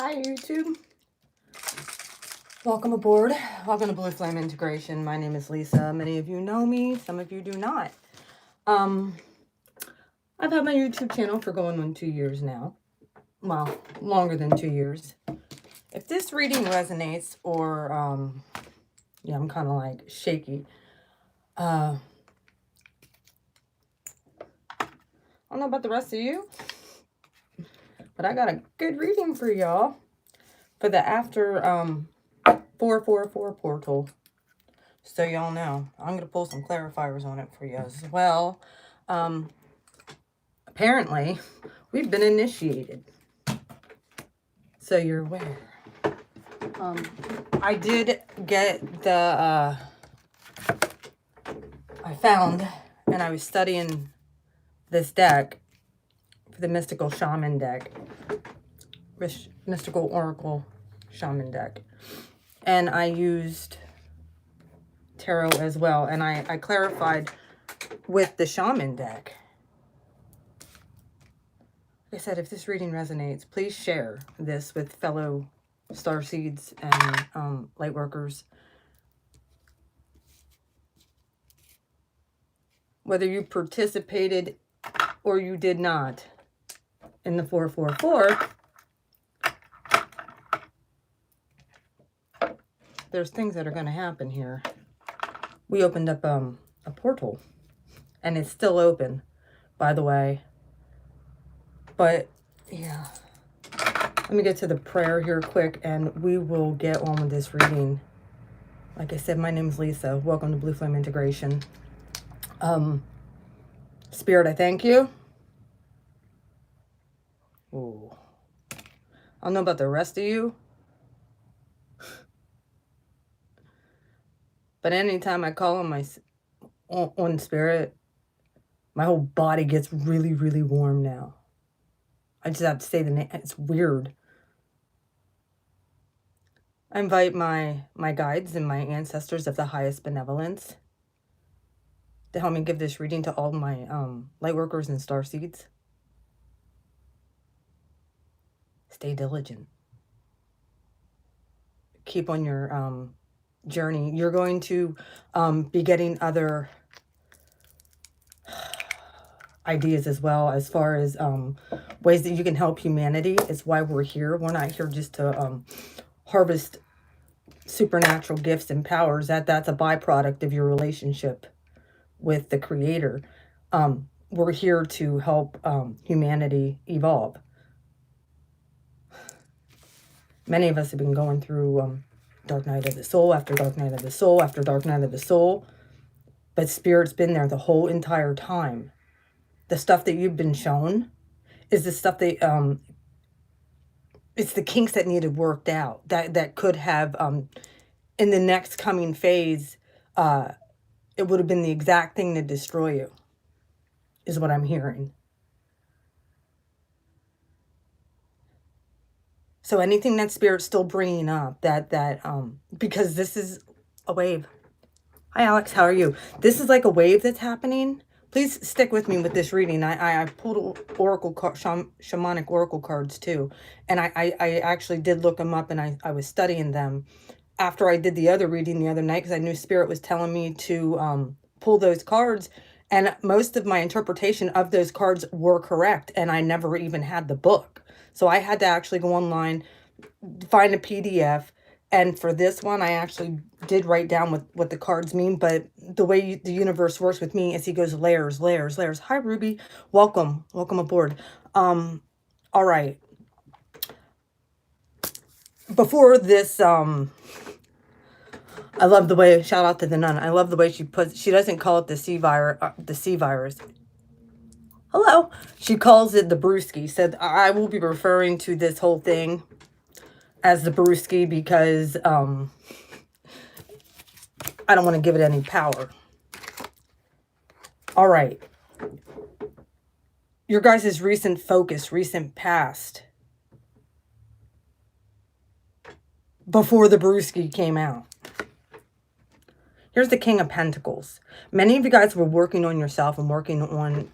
Hi YouTube. Welcome aboard. Welcome to Blue Flame Integration. My name is Lisa. Many of you know me, some of you do not. I've had my YouTube channel for going on 2 years now. Well, longer than 2 years. If this reading resonates or yeah, I'm kind of like shaky. I don't know about the rest of you, but I got a good reading for y'all for the after 444 portal. So y'all know, I'm going to pull some clarifiers on it for you as well. Apparently, we've been initiated. So you're aware. I did get the, I found, and I was studying this deck for the Mystical Shaman deck. Mystical Oracle Shaman deck. And I used tarot as well. And I clarified with the Shaman deck. Like I said, if this reading resonates, please share this with fellow starseeds and light workers. Whether you participated or you did not in the 444, there's things that are going to happen here. We opened up a portal, and it's still open, by the way. But, yeah. Let me get to the prayer here quick, and we will get on with this reading. Like I said, my name is Lisa. Welcome to Blue Flame Integration. Spirit, I thank you. Ooh. I don't know about the rest of you, but anytime I call on Spirit, my whole body gets really, really warm now. I just have to say the name. It's weird. I invite my guides and my ancestors of the highest benevolence to help me give this reading to all my light workers and starseeds. Stay diligent. Keep on your journey. You're going to be getting other ideas as well, as far as ways that you can help humanity. It's why we're here. We're not here just to harvest supernatural gifts and powers. That's a byproduct of your relationship with the Creator. We're here to help humanity evolve. Many of us have been going through dark night of the soul after dark night of the soul after dark night of the soul, but Spirit's been there the whole entire time. The stuff that you've been shown is the stuff that it's the kinks that needed worked out, that could have in the next coming phase, it would have been the exact thing to destroy you, is what I'm hearing. So anything that Spirit's still bringing up, because this is a wave. Hi, Alex. How are you? This is like a wave that's happening. Please stick with me with this reading. I pulled oracle shamanic oracle cards too, and I actually did look them up, and I was studying them after I did the other reading the other night, because I knew Spirit was telling me to pull those cards, and most of my interpretation of those cards were correct, and I never even had the book. So I had to actually go online, find a PDF, and for this one, I actually did write down what the cards mean. But the way the universe works with me is he goes layers, layers, layers. Hi, Ruby. Welcome. Welcome aboard. All right. Before this, I love the way, shout out to the nun. I love the way she doesn't call it the C virus. Hello. She calls it the brewski. Said, I will be referring to this whole thing as the brewski because I don't want to give it any power. All right. Your guys' recent focus, recent past, before the brewski came out. Here's the King of Pentacles. Many of you guys were working on yourself and working on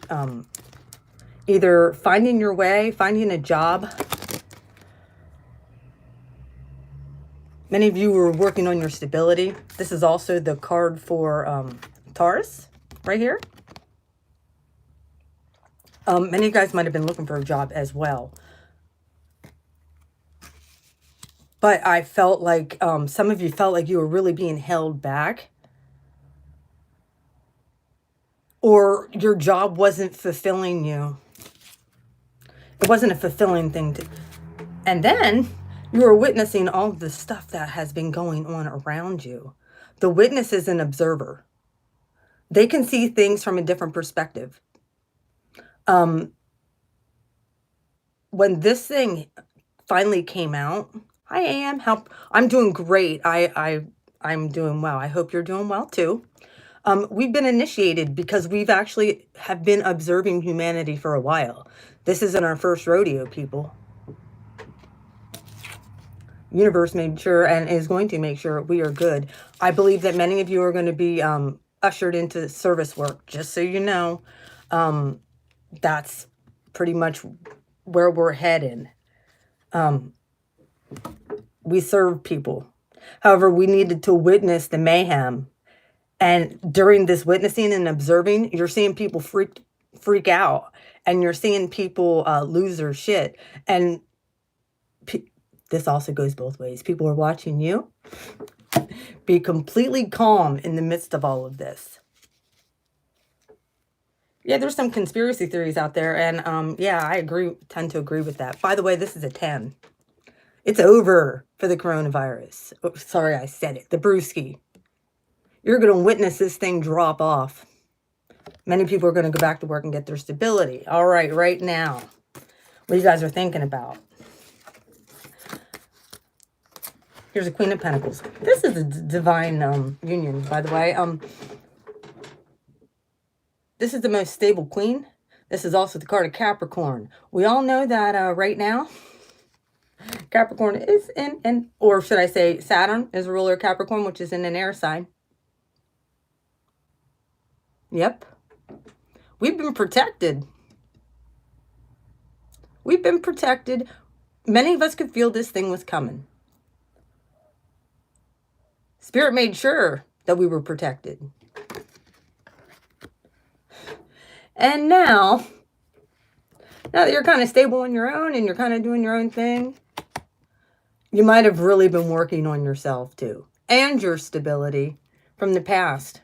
either finding your way, finding a job, Many of you were working on your stability. This is also the card for Taurus right here. Many of you guys might have been looking for a job as well. But I felt like some of you felt like you were really being held back. Or your job wasn't fulfilling you. It wasn't a fulfilling thing to... And then you are witnessing all of the stuff that has been going on around you. The witness is an observer. They can see things from a different perspective. When this thing finally came out, hi Am, I'm doing great. I'm doing well. I hope you're doing well too. We've been initiated because we've actually have been observing humanity for a while. This isn't our first rodeo, people. Universe made sure and is going to make sure we are good. I believe that many of you are going to be ushered into service work. Just so you know, that's pretty much where we're heading. We serve people. However, we needed to witness the mayhem. And during this witnessing and observing, you're seeing people freak out. And you're seeing people lose their shit. And this also goes both ways. People are watching you be completely calm in the midst of all of this. Yeah, there's some conspiracy theories out there. And yeah, I tend to agree with that. By the way, this is a 10. It's over for the coronavirus. Oh, sorry, I said it. The brewski. You're going to witness this thing drop off. Many people are going to go back to work and get their stability. All right now. What you guys are thinking about. Here's a Queen of Pentacles. This is a divine union, by the way. This is the most stable queen. This is also the card of Capricorn. We all know that right now, Capricorn is or should I say Saturn is a ruler of Capricorn, which is in an air sign. Yep. We've been protected. We've been protected. Many of us could feel this thing was coming. Spirit made sure that we were protected. And now that you're kind of stable on your own and you're kind of doing your own thing, you might have really been working on yourself too. And your stability from the past.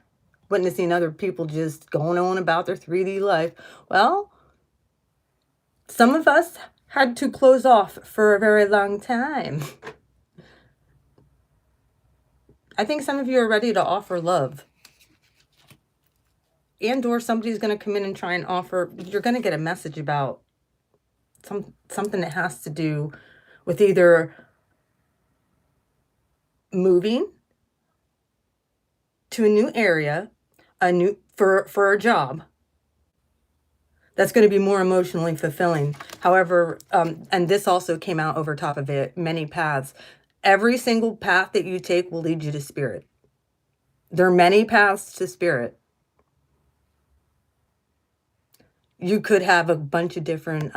Witnessing other people just going on about their 3D life. Well, some of us had to close off for a very long time. I think some of you are ready to offer love. And or somebody's going to come in and try and offer. You're going to get a message about something that has to do with either moving to a new area, for a job that's going to be more emotionally fulfilling. However, and this also came out over top of it, many paths. Every single path that you take will lead you to spirit. There are many paths to spirit. You could have a bunch of different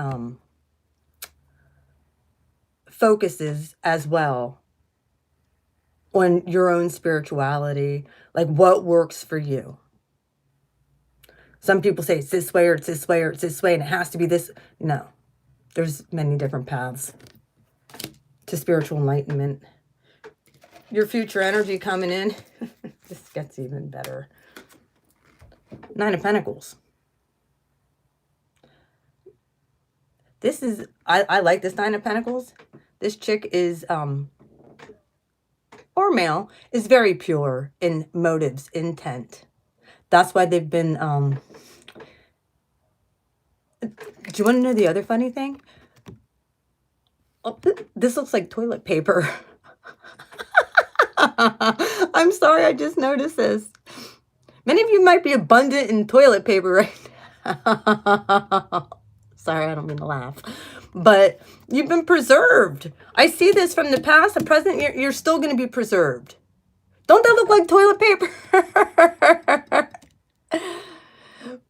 focuses as well on your own spirituality, like what works for you. Some people say it's this way or it's this way or it's this way and it has to be this. No, there's many different paths to spiritual enlightenment. Your future energy coming in. This gets even better. 9 of Pentacles. This is, I like this 9 of Pentacles. This chick is, or male, is very pure in motives, intent. That's why they've been, do you want to know the other funny thing? Oh, this looks like toilet paper. I'm sorry, I just noticed this. Many of you might be abundant in toilet paper right now. Sorry, I don't mean to laugh. But you've been preserved. I see this from the past, the present, you're still going to be preserved. Don't that look like toilet paper?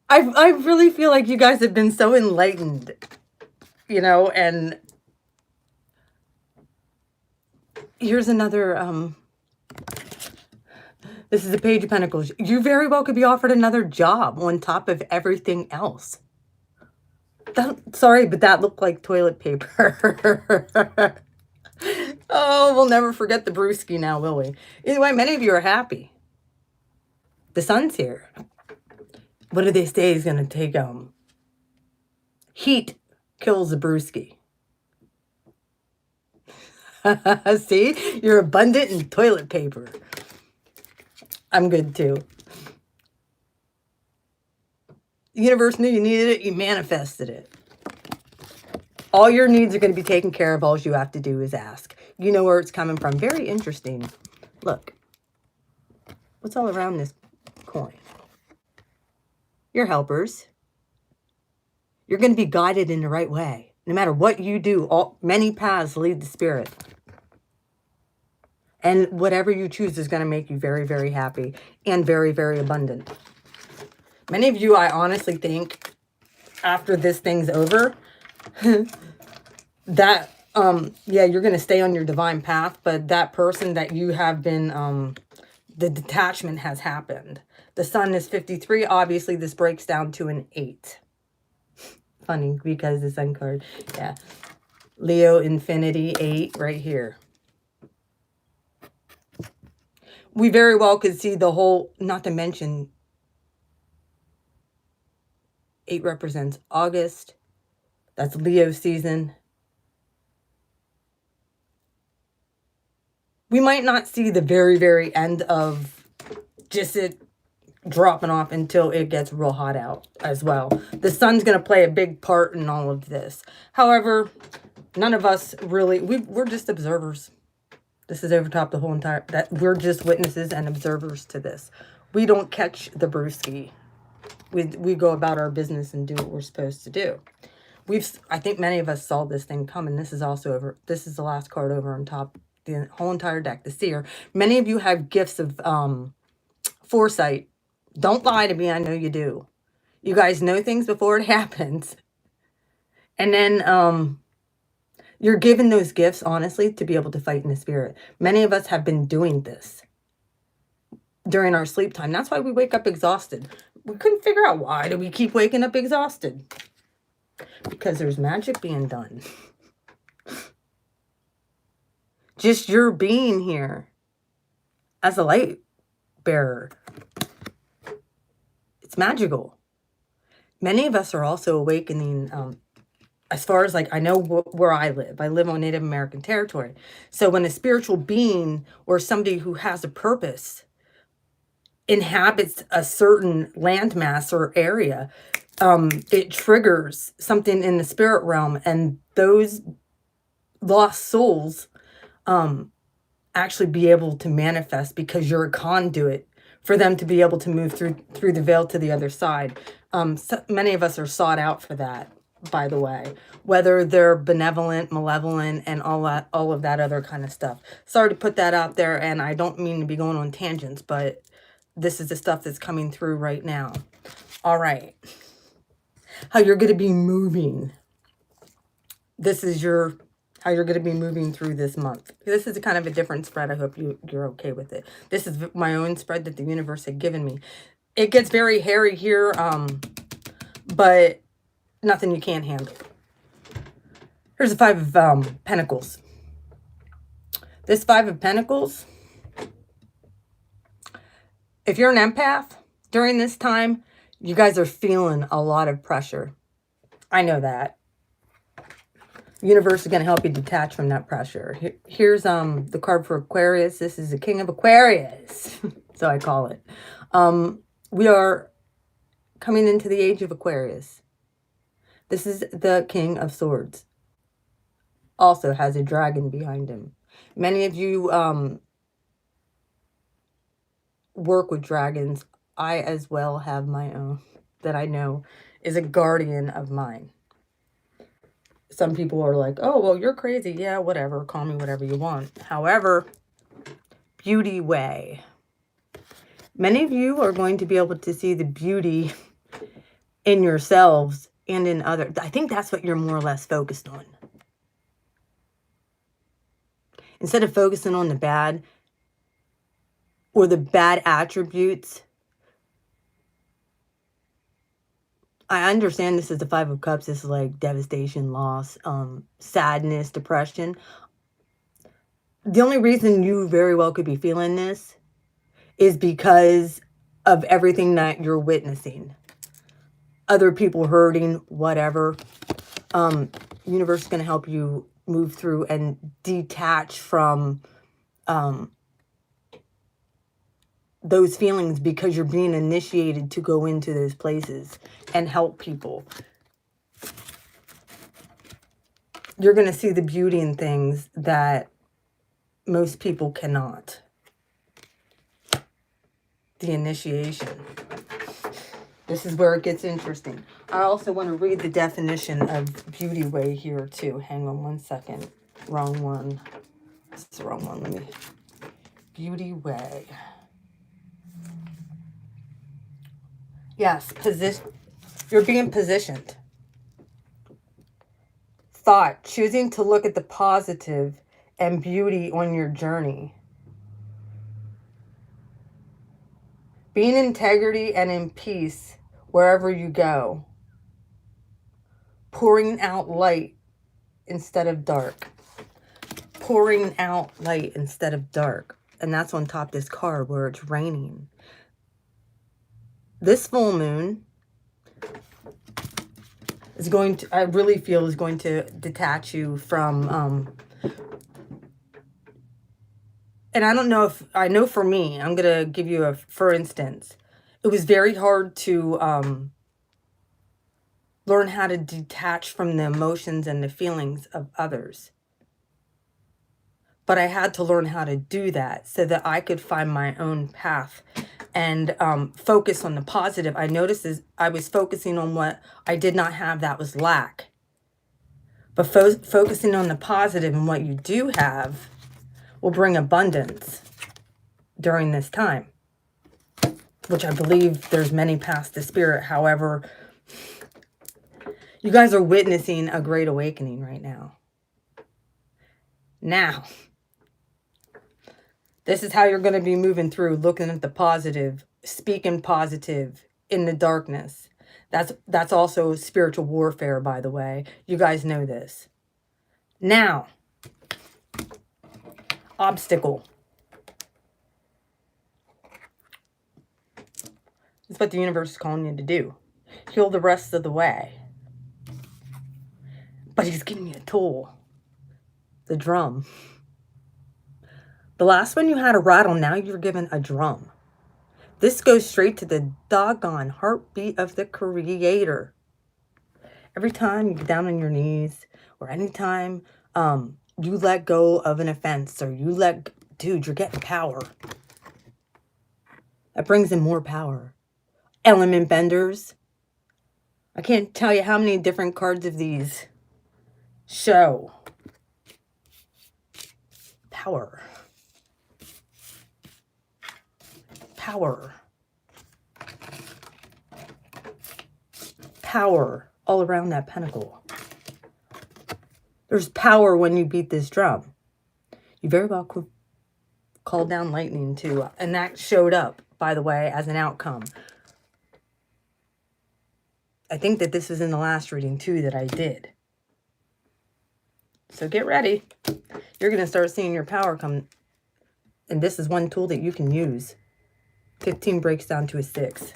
I really feel like you guys have been so enlightened, you know, and Here's another, this is the Page of Pentacles. You very well could be offered another job on top of everything else. Sorry, but that looked like toilet paper. Oh, we'll never forget the brewski now, will we? Either way, many of you are happy. The sun's here. What do they say is going to take, heat kills the brewski. See? You're abundant in toilet paper. I'm good too. The universe knew you needed it. You manifested it. All your needs are going to be taken care of. All you have to do is ask. You know where it's coming from. Very interesting. Look. What's all around this coin? Your helpers. You're going to be guided in the right way. No matter what you do, many paths lead to spirit. And whatever you choose is going to make you very, very happy and very, very abundant. Many of you, I honestly think, after this thing's over, that, yeah, you're going to stay on your divine path, but that person that you have been, the detachment has happened. The sun is 53. Obviously, this breaks down to an 8. Funny, because the sun card, yeah. Leo, infinity, 8 right here. We very well could see the whole, not to mention, 8 represents August. That's Leo season. We might not see the very, very end of just it dropping off until it gets real hot out as well. The sun's going to play a big part in all of this. However, none of us really, we're just observers. This is over top the whole entire, that we're just witnesses and observers to this. We don't catch the brewski. We go about our business and do what we're supposed to do. I think many of us saw this thing coming. This is also over, this is the last card over on top, the whole entire deck, the Seer. Many of you have gifts of foresight. Don't lie to me, I know you do. You guys know things before it happens. And then you're given those gifts, honestly, to be able to fight in the spirit. Many of us have been doing this during our sleep time. That's why we wake up exhausted. We couldn't figure out why do we keep waking up exhausted. Because there's magic being done. Just your being here as a light bearer. It's magical. Many of us are also awakening, as far as like, I know where I live. I live on Native American territory. So when a spiritual being or somebody who has a purpose inhabits a certain landmass or area, it triggers something in the spirit realm, and those lost souls actually be able to manifest because you're a conduit for them to be able to move through the veil to the other side. So many of us are sought out for that, by the way, whether they're benevolent, malevolent, and all of that other kind of stuff. Sorry to put that out there, and I don't mean to be going on tangents, but this is the stuff that's coming through right now. All right. How you're going to be moving. This is how you're going to be moving through this month. This is a kind of a different spread. I hope you're okay with it. This is my own spread that the universe had given me. It gets very hairy here, but nothing you can't handle. Here's the 5 of Pentacles. This 5 of Pentacles, if you're an empath during this time, you guys are feeling a lot of pressure. I know that. The universe is going to help you detach from that pressure. Here's the card for Aquarius. This is the King of Aquarius. So I call it. We are coming into the age of Aquarius. This is the King of Swords. Also has a dragon behind him. Many of you work with dragons. I as well have my own that I know is a guardian of mine. Some people are like, oh, well, you're crazy. Yeah, whatever. Call me whatever you want. However, beauty way. Many of you are going to be able to see the beauty in yourselves and in others. I think that's what you're more or less focused on. Instead of focusing on the bad or the bad attributes, I understand this is the Five of Cups. This is like devastation, loss, sadness, depression. The only reason you very well could be feeling this is because of everything that you're witnessing. Other people hurting, whatever. Universe is going to help you move through and detach from those feelings, because you're being initiated to go into those places and help people. You're going to see the beauty in things that most people cannot. The initiation. This is where it gets interesting. I also want to read the definition of beauty way here too. Hang on one second. Wrong one. It's the wrong one. Let me. Beauty way. Yes, position. You're being positioned. Thought. Choosing to look at the positive and beauty on your journey. Being in integrity and in peace wherever you go. Pouring out light instead of dark. Pouring out light instead of dark. And that's on top of this card where it's raining. This full moon is going to, I really feel, is going to detach you from, and I don't know if, I know for me, I'm going to give you a, for instance, it was very hard to learn how to detach from the emotions and the feelings of others. But I had to learn how to do that so that I could find my own path and focus on the positive. I noticed as I was focusing on what I did not have, that was lack. But focusing on the positive and what you do have will bring abundance during this time, which I believe there's many past the spirit. However, you guys are witnessing a great awakening right now. Now, this is how you're going to be moving through, looking at the positive, speaking positive in the darkness. That's also spiritual warfare, by the way. You guys know this. Now, obstacle. It's what the universe is calling you to do. Heal the rest of the way. But he's giving you a tool. The drum. The last one you had a rattle, now you're given a drum. This goes straight to the doggone heartbeat of the Creator. Every time you get down on your knees, or anytime you let go of an offense, or you dude, you're getting power. That brings in more power. Element benders. I can't tell you how many different cards of these show power. Power. Power all around that pentacle. There's power when you beat this drum. You very well could call down lightning too. And that showed up, by the way, as an outcome. I think that this was in the last reading too that I did. So get ready. You're going to start seeing your power come. And this is one tool that you can use. 15 breaks down to a 6.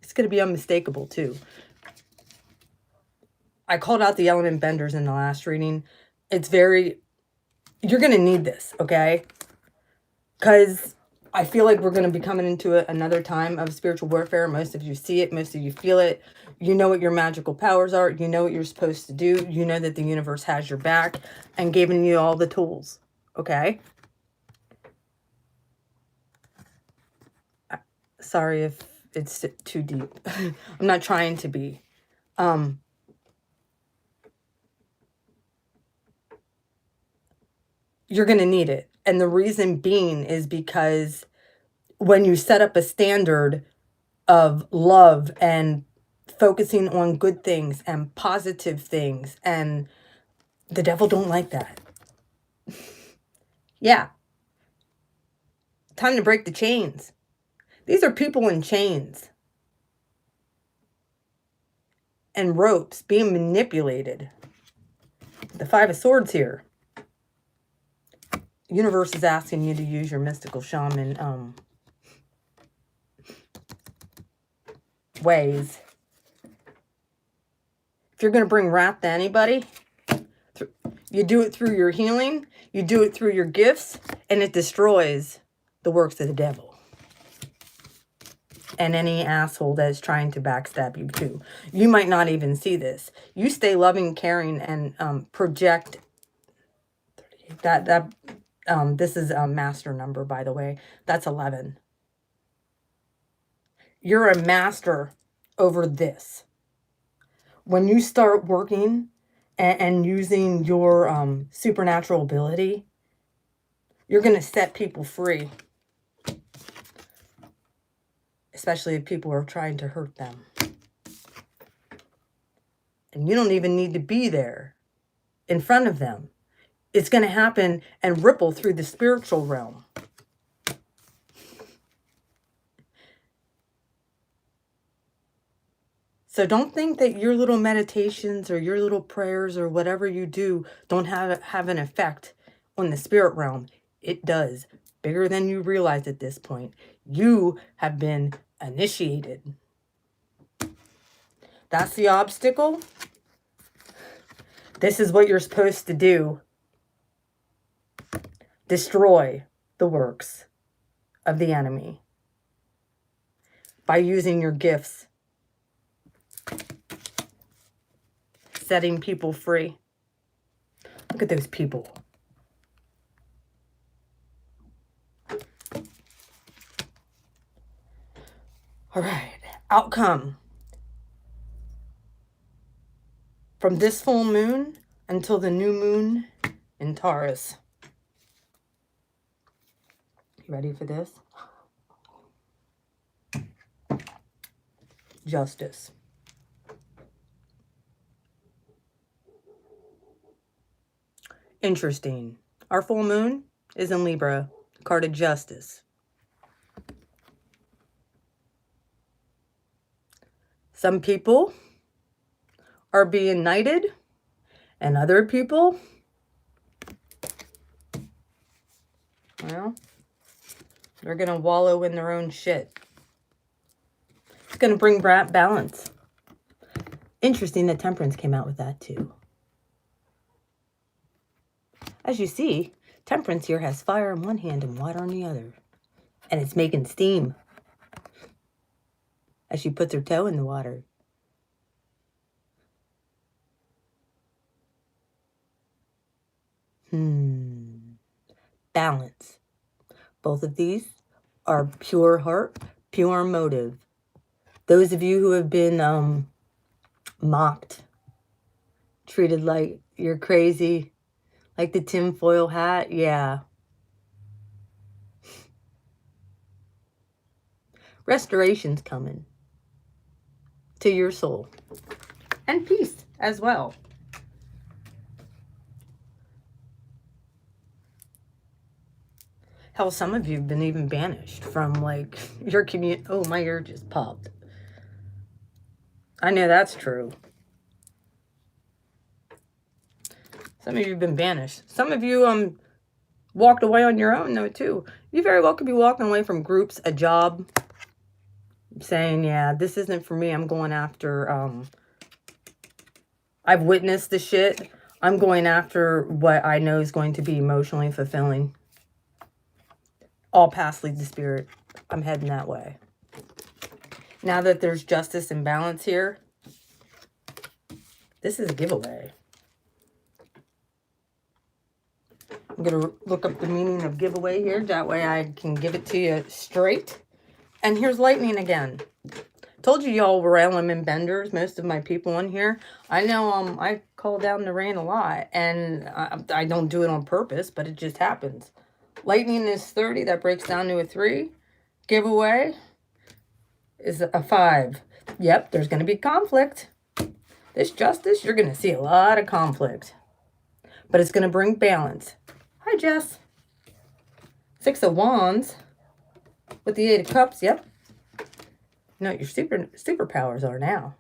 It's going to be unmistakable too. I called out the element benders in the last reading. It's very, you're going to need this, okay? Because I feel like we're going to be coming into another time of spiritual warfare. Most of you see it. Most of you feel it. You know what your magical powers are. You know what you're supposed to do. You know that the universe has your back and giving you all the tools, okay? Sorry if it's too deep. I'm not trying to be. You're going to need it. And the reason being is because when you set up a standard of love and focusing on good things and positive things. And the devil don't like that. Yeah. Time to break the chains. These are people in chains and ropes being manipulated. The Five of Swords here. Universe is asking you to use your mystical shaman ways. If you're going to bring wrath to anybody, you do it through your healing, you do it through your gifts, and it destroys the works of the devil. And any asshole that is trying to backstab you too. You might not even see this. You stay loving, caring, and project. This is a master number, by the way. That's 11. You're a master over this. When you start working and using your supernatural ability, you're going to set people free. Especially if people are trying to hurt them. And you don't even need to be there in front of them. It's going to happen and ripple through the spiritual realm. So don't think that your little meditations or your little prayers or whatever you do don't have an effect on the spirit realm. It does. Bigger than you realize at this point. You have been initiated. That's the obstacle. This is what you're supposed to do. Destroy the works of the enemy by using your gifts. Setting people free. Look at those people. All right. Outcome. From this full moon until the new moon in Taurus. You ready for this? Justice. Interesting. Our full moon is in Libra, card of justice. Some people are being knighted, and other people, well, they're going to wallow in their own shit. It's going to bring balance. Interesting that Temperance came out with that too. As you see, Temperance here has fire in one hand and water in the other. And it's making steam as she puts her toe in the water. Balance. Both of these are pure heart, pure motive. Those of you who have been mocked, treated like you're crazy, like the tinfoil hat, yeah. Restoration's coming to your soul. And peace as well. Hell, some of you have been even banished from, like, your community. Oh, my ear just popped. I know that's true. Some of you have been banished. Some of you walked away on your own, though, too. You very well could be walking away from groups, a job, saying, yeah, this isn't for me. I'm going after, I've witnessed the shit. I'm going after what I know is going to be emotionally fulfilling. All paths lead to spirit. I'm heading that way. Now that there's justice and balance here, this is a giveaway. I'm going to look up the meaning of giveaway here. That way I can give it to you straight. And here's lightning again. Told you y'all were element benders, most of my people on here. I know I call down the rain a lot. And I don't do it on purpose, but it just happens. Lightning is 30. That breaks down to a 3. Giveaway is a 5. Yep, there's going to be conflict. This justice, you're going to see a lot of conflict. But it's going to bring balance. Hi, Jess. 6 of Wands with the 8 of Cups. Yep. You know what your superpowers are now.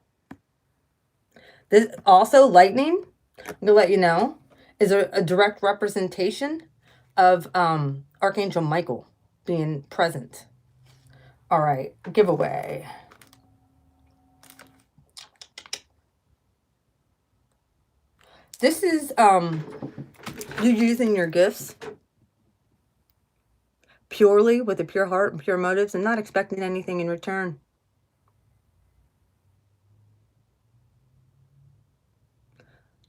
This also, lightning, I'm going to let you know, is a direct representation of Archangel Michael being present. All right, giveaway. This is you using your gifts purely with a pure heart and pure motives and not expecting anything in return.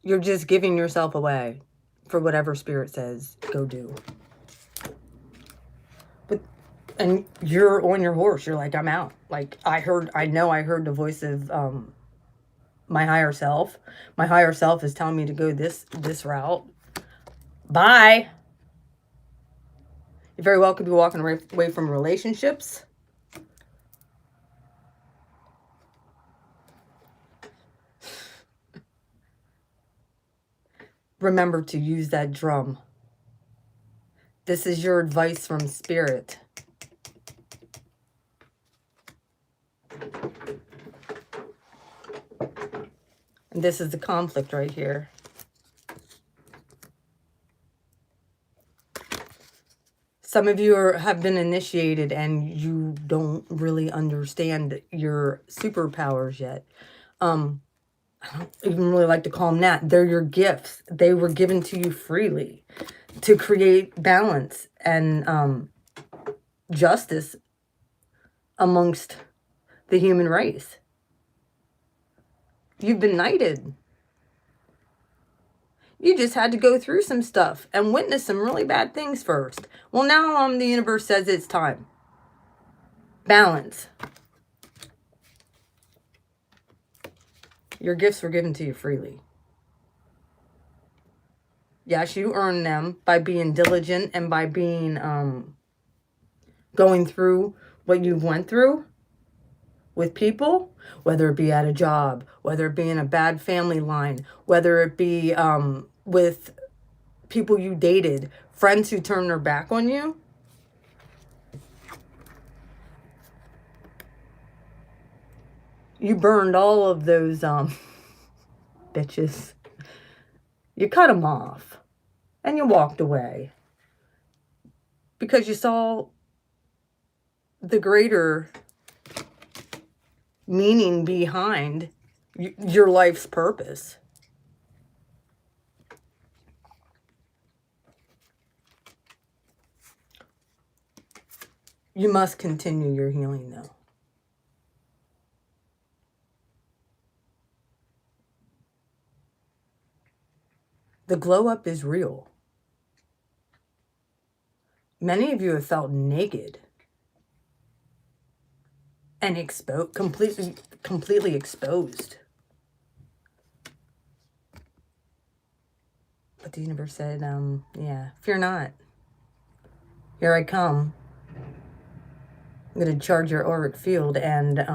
You're just giving yourself away for whatever spirit says go do. And you're on your horse. You're like, I'm out. Like, I know I heard the voice of my higher self. My higher self is telling me to go this route. Bye. You very well could be walking away from relationships. Remember to use that drum. This is your advice from Spirit. And this is the conflict right here. Some of you have been initiated and you don't really understand your superpowers yet. I don't even really like to call them that. They're your gifts. They were given to you freely to create balance and justice amongst the human race. You've been knighted. You just had to go through some stuff and witness some really bad things first. Well, now the universe says it's time. Balance. Your gifts were given to you freely. Yes, you earn them by being diligent and by being going through what you went through with people, whether it be at a job, whether it be in a bad family line, whether it be with people you dated, friends who turned their back on you. You burned all of those bitches. You cut them off and you walked away because you saw the greater meaning behind your life's purpose. You must continue your healing, though. The glow up is real. Many of you have felt naked and completely exposed. But the universe said, yeah, fear not. Here I come. I'm going to charge your auric field and you're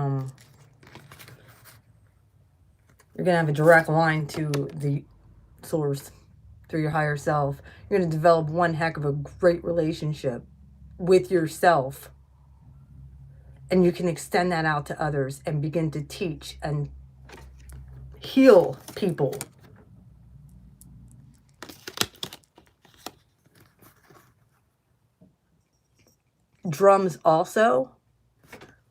going to have a direct line to the source through your higher self. You're going to develop one heck of a great relationship with yourself. And you can extend that out to others and begin to teach and heal people. Drums also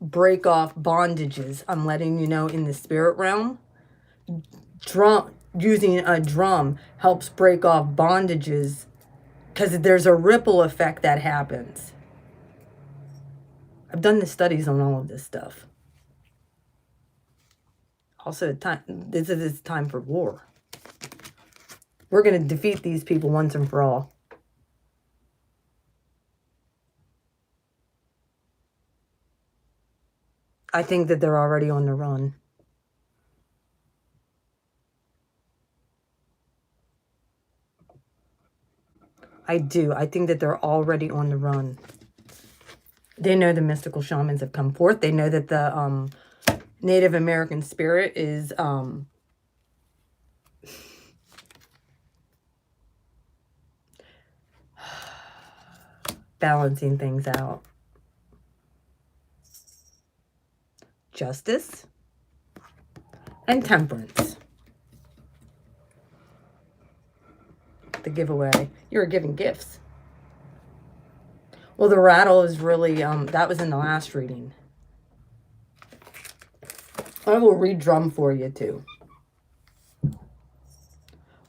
break off bondages. I'm letting you know in the spirit realm. Using a drum helps break off bondages because there's a ripple effect that happens. I've done the studies on all of this stuff. Also, this is time for war. We're going to defeat these people once and for all. I think that they're already on the run. I do. I think that they're already on the run. They know the mystical shamans have come forth. They know that the Native American spirit is balancing things out. Justice and temperance. The giveaway. You're giving gifts. Well, the rattle is really, that was in the last reading. I will re-drum for you too.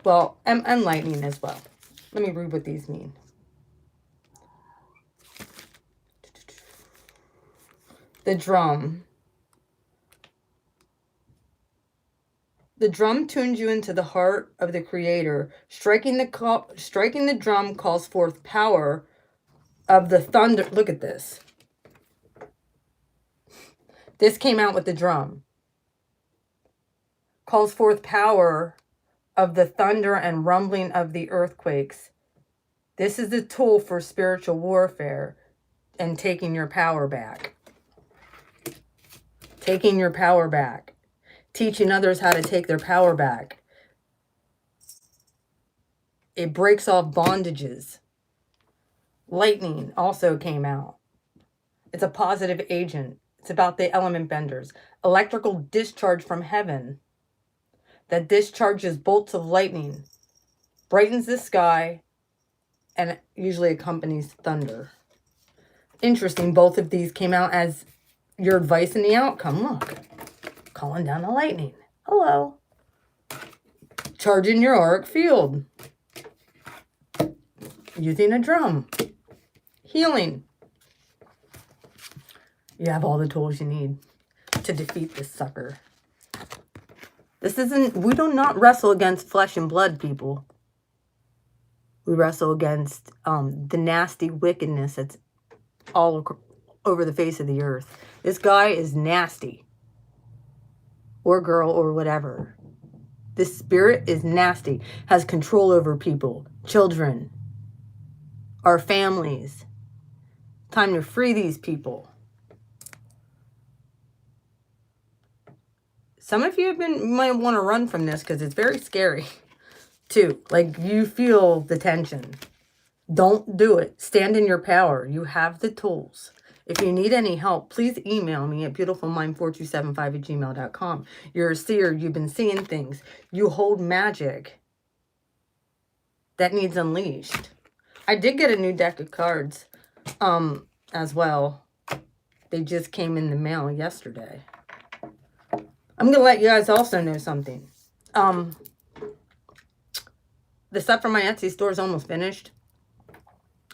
Well, and lightning as well. Let me read what these mean. The drum. The drum tunes you into the heart of the Creator. Striking the drum calls forth power of the thunder. Look at this. This came out with the drum. Calls forth power of the thunder and rumbling of the earthquakes. This is the tool for spiritual warfare and taking your power back. Taking your power back. Teaching others how to take their power back. It breaks off bondages. Lightning also came out. It's a positive agent. It's about the element benders. Electrical discharge from heaven that discharges bolts of lightning, brightens the sky, and usually accompanies thunder. Interesting, both of these came out as your advice in the outcome. Look, calling down the lightning. Hello. Charging your auric field. Using a drum. Healing. You have all the tools you need to defeat this sucker. This isn't, we do not wrestle against flesh and blood, people. We wrestle against the nasty wickedness that's all over the face of the earth. This guy is nasty. Or girl or whatever. This spirit is nasty. Has control over people, children, our families. Time to free these people. Some of you might want to run from this because it's very scary too. Like, you feel the tension. Don't do it. Stand in your power. You have the tools. If you need any help, please email me at beautifulmind4275@gmail.com. You're a seer. You've been seeing things. You hold magic that needs unleashed. I did get a new deck of cards as well. They just came in the mail yesterday. I'm going to let you guys also know something. The stuff from my Etsy store is almost finished.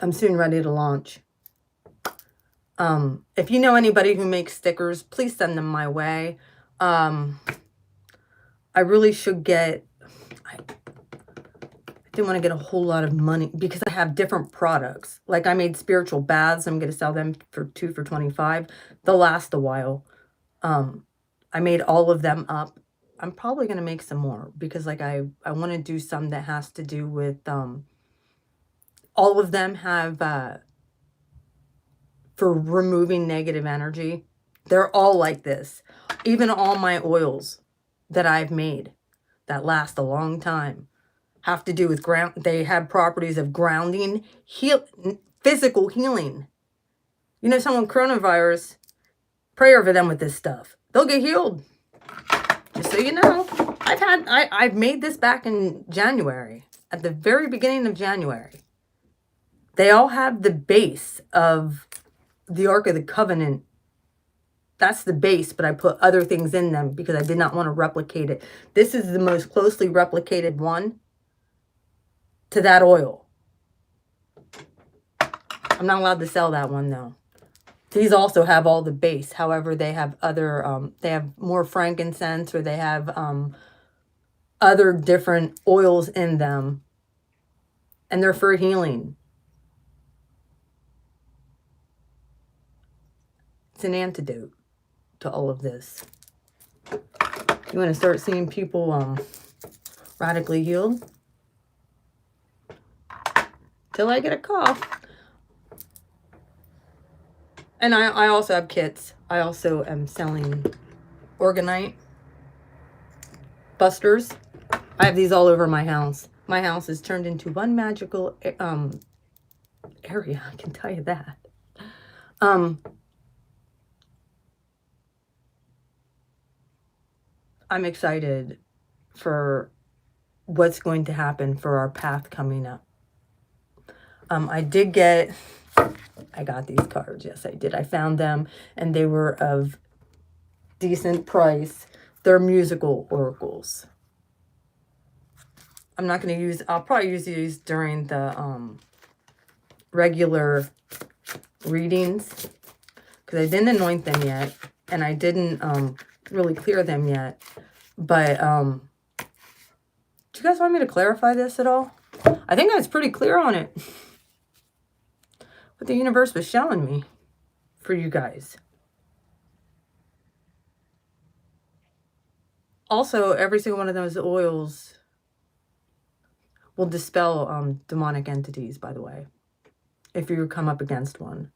I'm soon ready to launch. If you know anybody who makes stickers, please send them my way. I really should get... I didn't want to get a whole lot of money because I have different products. Like, I made spiritual baths. I'm going to sell them for $2 for $25. They'll last a while. I made all of them up. I'm probably going to make some more because, like, I want to do some that has to do with, all of them have, for removing negative energy. They're all like this. Even all my oils that I've made that last a long time have to do with ground. They have properties of grounding, physical healing. You know, someone coronavirus, pray over them with this stuff. They'll get healed. Just so you know. I've made this back in January. At the very beginning of January. They all have the base of the Ark of the Covenant. That's the base, but I put other things in them because I did not want to replicate it. This is the most closely replicated one to that oil. I'm not allowed to sell that one though. These also have all the base. However, they have other, they have more frankincense, or they have other different oils in them. And they're for healing. It's an antidote to all of this. You want to start seeing people radically healed? Till I get a cough. And I also have kits. I also am selling Organite busters. I have these all over my house. My house is turned into one magical area, I can tell you that. I'm excited for what's going to happen for our path coming up. I got these cards. Yes, I did. I found them, and they were of decent price. They're musical oracles. I'm not going to use, I'll probably use these during the regular readings, because I didn't anoint them yet, and I didn't really clear them yet. But do you guys want me to clarify this at all? I think I was pretty clear on it. What the universe was showing me for you guys. Also, every single one of those oils will dispel demonic entities, by the way, if you come up against one.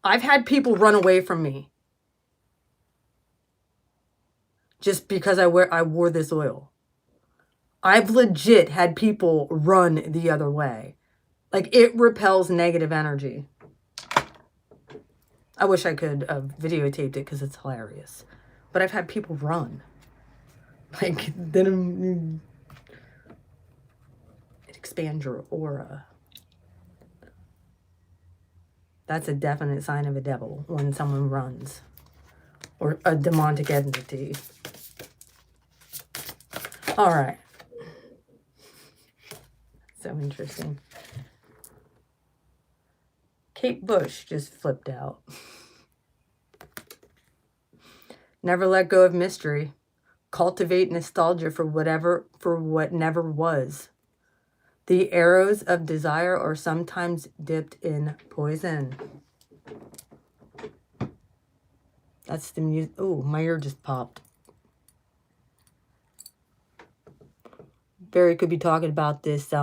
I've had people run away from me just because I wore this oil. I've legit had people run the other way. Like, it repels negative energy. I wish I could have videotaped it because it's hilarious. But I've had people run. Like, then it expands your aura. That's a definite sign of a devil when someone runs. Or a demonic entity. All right. So interesting. Kate Bush just flipped out. Never let go of mystery. Cultivate nostalgia for what never was. The arrows of desire are sometimes dipped in poison. That's the music. Oh, my ear just popped. Barry could be talking about this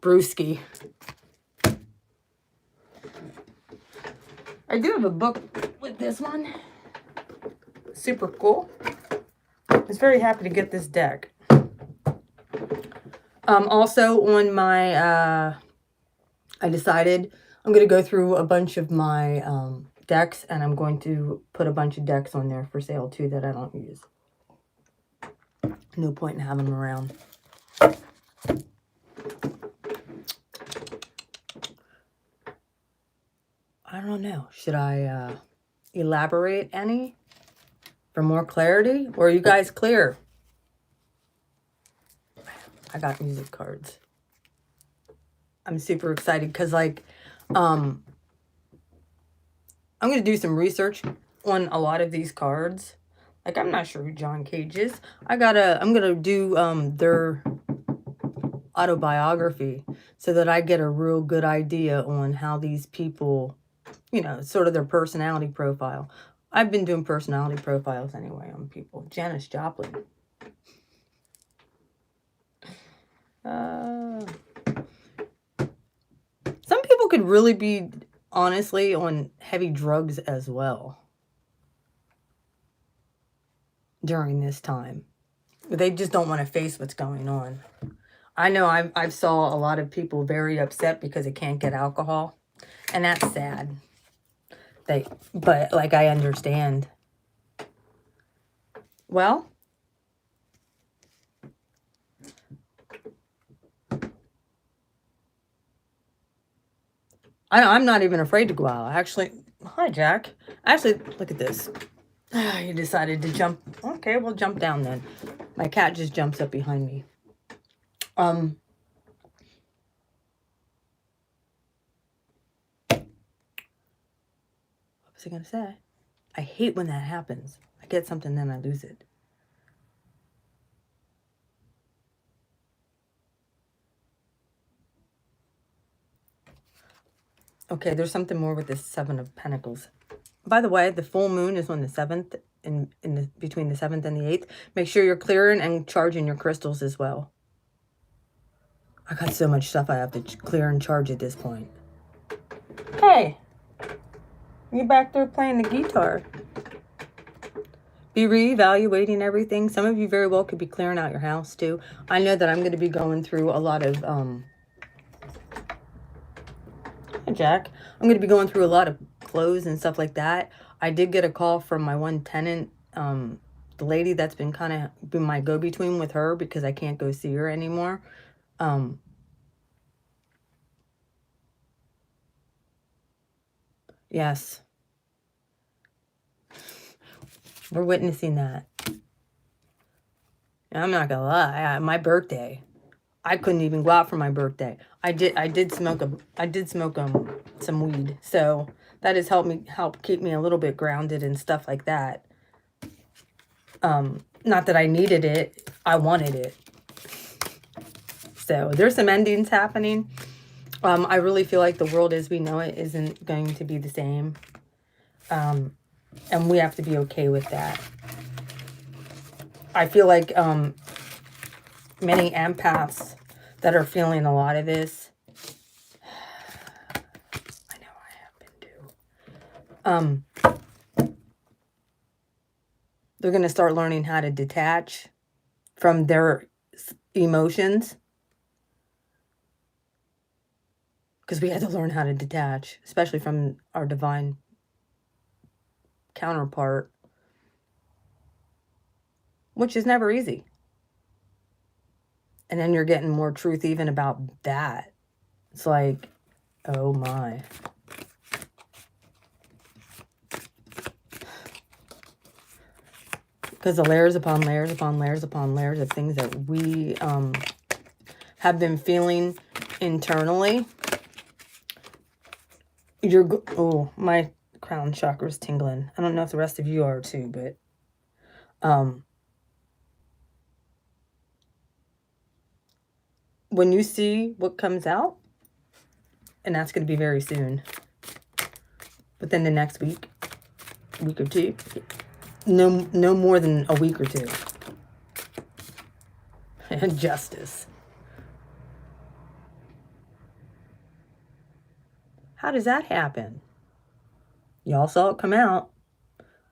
brewski. I do have a book with this one. Super cool. I was very happy to get this deck. Also on my, I decided I'm going to go through a bunch of my decks, and I'm going to put a bunch of decks on there for sale too that I don't use. No point in having them around. I don't know. Should I elaborate any for more clarity? Or are you guys clear? I got music cards. I'm super excited because, like, I'm going to do some research on a lot of these cards. Like, I'm not sure who John Cage is. I'm going to do their autobiography so that I get a real good idea on how these people, you know, sort of their personality profile. I've been doing personality profiles anyway on people. Janis Joplin. Some people could really be, honestly, on heavy drugs as well during this time. They just don't want to face what's going on. I know I've saw a lot of people very upset because they can't get alcohol, and that's sad. But like, I understand. Well, I'm not even afraid to go out. Actually, hi, Jack. Actually, look at this. He decided to jump. Okay, we'll jump down then. My cat just jumps up behind me. What was I going to say? I hate when that happens. I get something, then I lose it. Okay, there's something more with this Seven of Pentacles. By the way, the full moon is on the 7th, between the 7th and the 8th. Make sure you're clearing and charging your crystals as well. I got so much stuff I have to clear and charge at this point. Hey. You back there playing the guitar. Be reevaluating everything. Some of you very well could be clearing out your house too. I know that I'm going to be going through a lot of, hi Jack. I'm going to be going through a lot of clothes and stuff like that. I did get a call from my one tenant, the lady that's been kind of been my go-between with her because I can't go see her anymore. Yes. We're witnessing that. And I'm not gonna lie, my birthday, I couldn't even go out for my birthday. I did smoke some weed, so that has helped keep me a little bit grounded and stuff like that. Not that I needed it, I wanted it. So there's some endings happening. I really feel like the world as we know it isn't going to be the same, and we have to be okay with that. I feel like many empaths that are feeling a lot of this, I know I have been too, they're going to start learning how to detach from their emotions, because we had to learn how to detach, especially from our divine counterpart, which is never easy. And then you're getting more truth even about that. It's like, oh my. Because the layers upon layers upon layers upon layers of things that we have been feeling internally. Oh, my crown chakra is tingling. I don't know if the rest of you are too, but when you see what comes out, and that's going to be very soon, within the next week or two, no more than a week or two. And justice. How does that happen? Y'all saw it come out.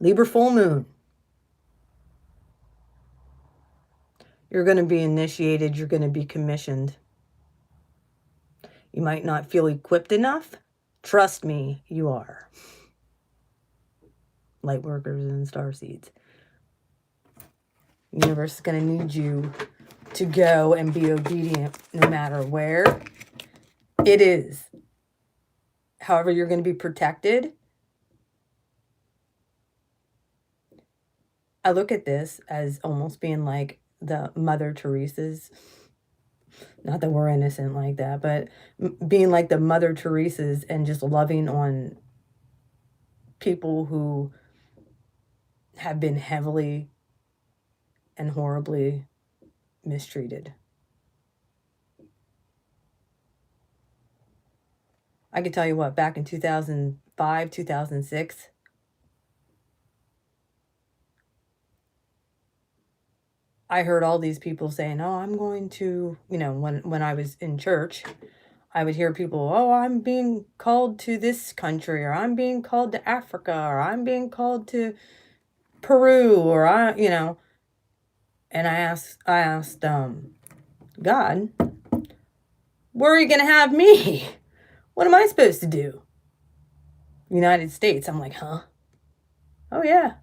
Libra full moon. You're going to be initiated. You're going to be commissioned. You might not feel equipped enough. Trust me, you are. Light workers and starseeds. The universe is going to need you to go and be obedient no matter where it is. However, you're going to be protected. I look at this as almost being like the Mother Teresa's. Not that we're innocent like that, but being like the Mother Teresa's and just loving on people who have been heavily and horribly mistreated. I can tell you what, back in 2005, 2006, I heard all these people saying, oh, I'm going to, when I was in church, I would hear people, oh, I'm being called to this country, or I'm being called to Africa, or I'm being called to Peru, or and I asked God, where are you going to have me? What am I supposed to do? United States. I'm like, huh? Oh, yeah.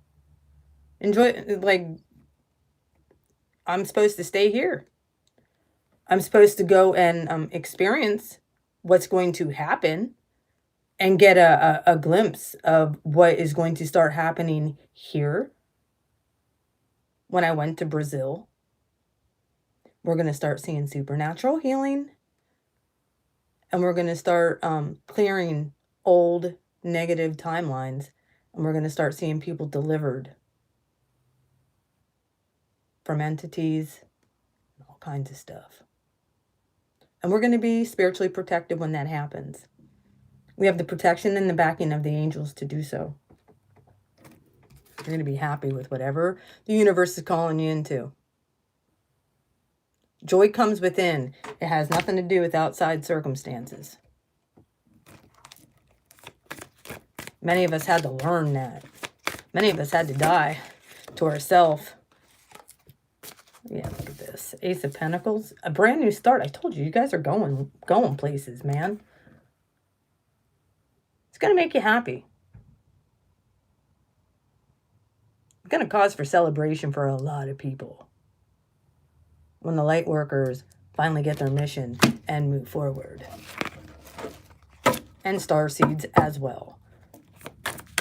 Enjoy, like, I'm supposed to stay here. I'm supposed to go and experience what's going to happen and get a glimpse of what is going to start happening here. When I went to Brazil, we're going to start seeing supernatural healing. And we're going to start clearing old negative timelines. And we're going to start seeing people delivered from entities, all kinds of stuff. And we're going to be spiritually protected when that happens. We have the protection and the backing of the angels to do so. You're going to be happy with whatever the universe is calling you into. Joy comes within. It has nothing to do with outside circumstances. Many of us had to learn that. Many of us had to die to ourselves. Yeah, look at this. Ace of Pentacles. A brand new start. I told you, you guys are going places, man. It's going to make you happy. It's going to cause for celebration for a lot of people. When the light workers finally get their mission and move forward. And starseeds as well.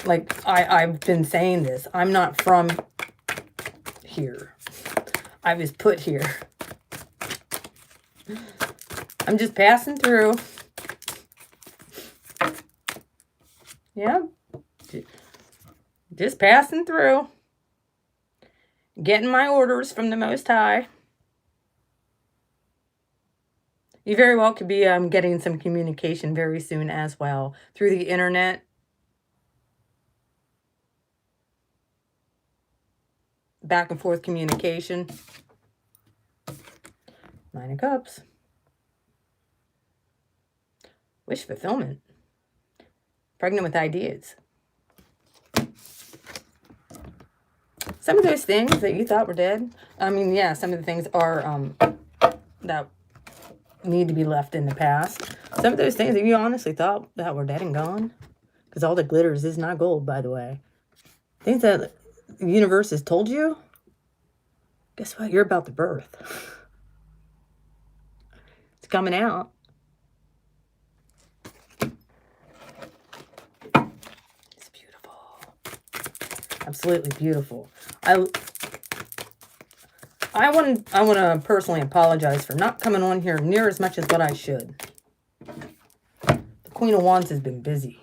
Like, I've been saying this. I'm not from here. I was put here. I'm just passing through. Yeah. Just passing through. Getting my orders from the Most High. You very well could be getting some communication very soon as well. Through the internet. Back and forth communication. Nine of Cups. Wish fulfillment. Pregnant with ideas. Some of those things that you thought were dead. I mean, yeah, some of the things are that need to be left in the past. Some of those things that you honestly thought that were dead and gone. Because all the glitters is not gold, by the way. Things that the universe has told you. Guess what? You're about to birth. It's coming out. It's beautiful. Absolutely beautiful. I want to personally apologize for not coming on here near as much as what I should. The Queen of Wands has been busy.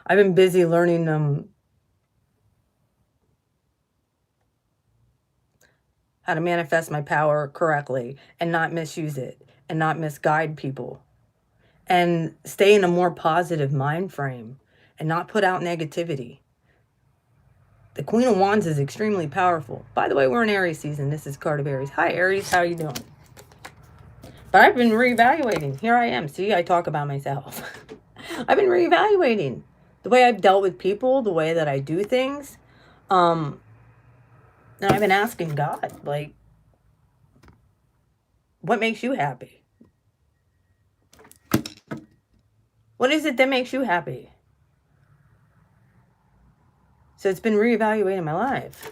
I've been busy learning how to manifest my power correctly and not misuse it and not misguide people and stay in a more positive mind frame and not put out negativity. The Queen of Wands is extremely powerful. By the way, we're in Aries season. This is card of Aries. Hi, Aries. How you doing? But I've been reevaluating. Here I am. See, I talk about myself. I've been reevaluating the way I've dealt with people, the way that I do things. And I've been asking God, like, what makes you happy? What is it that makes you happy? So it's been reevaluating my life.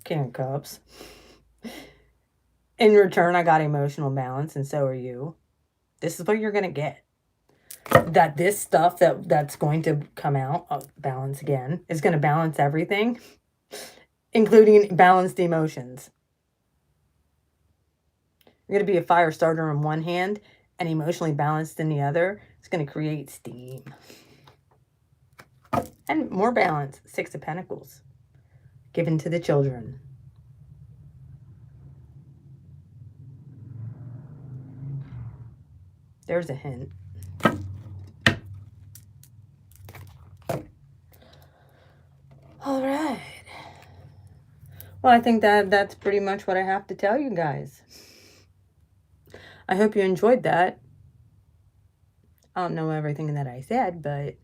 King of Cups. In return, I got emotional balance, and so are you. This is what you're going to get. That this stuff that's going to come out, balance again, is going to balance everything, including balanced emotions. You're going to be a fire starter in one hand and emotionally balanced in the other. It's going to create steam. And more balance. Six of Pentacles. Given to the children. There's a hint. All right. Well, I think that's pretty much what I have to tell you guys. I hope you enjoyed that. I don't know everything that I said, but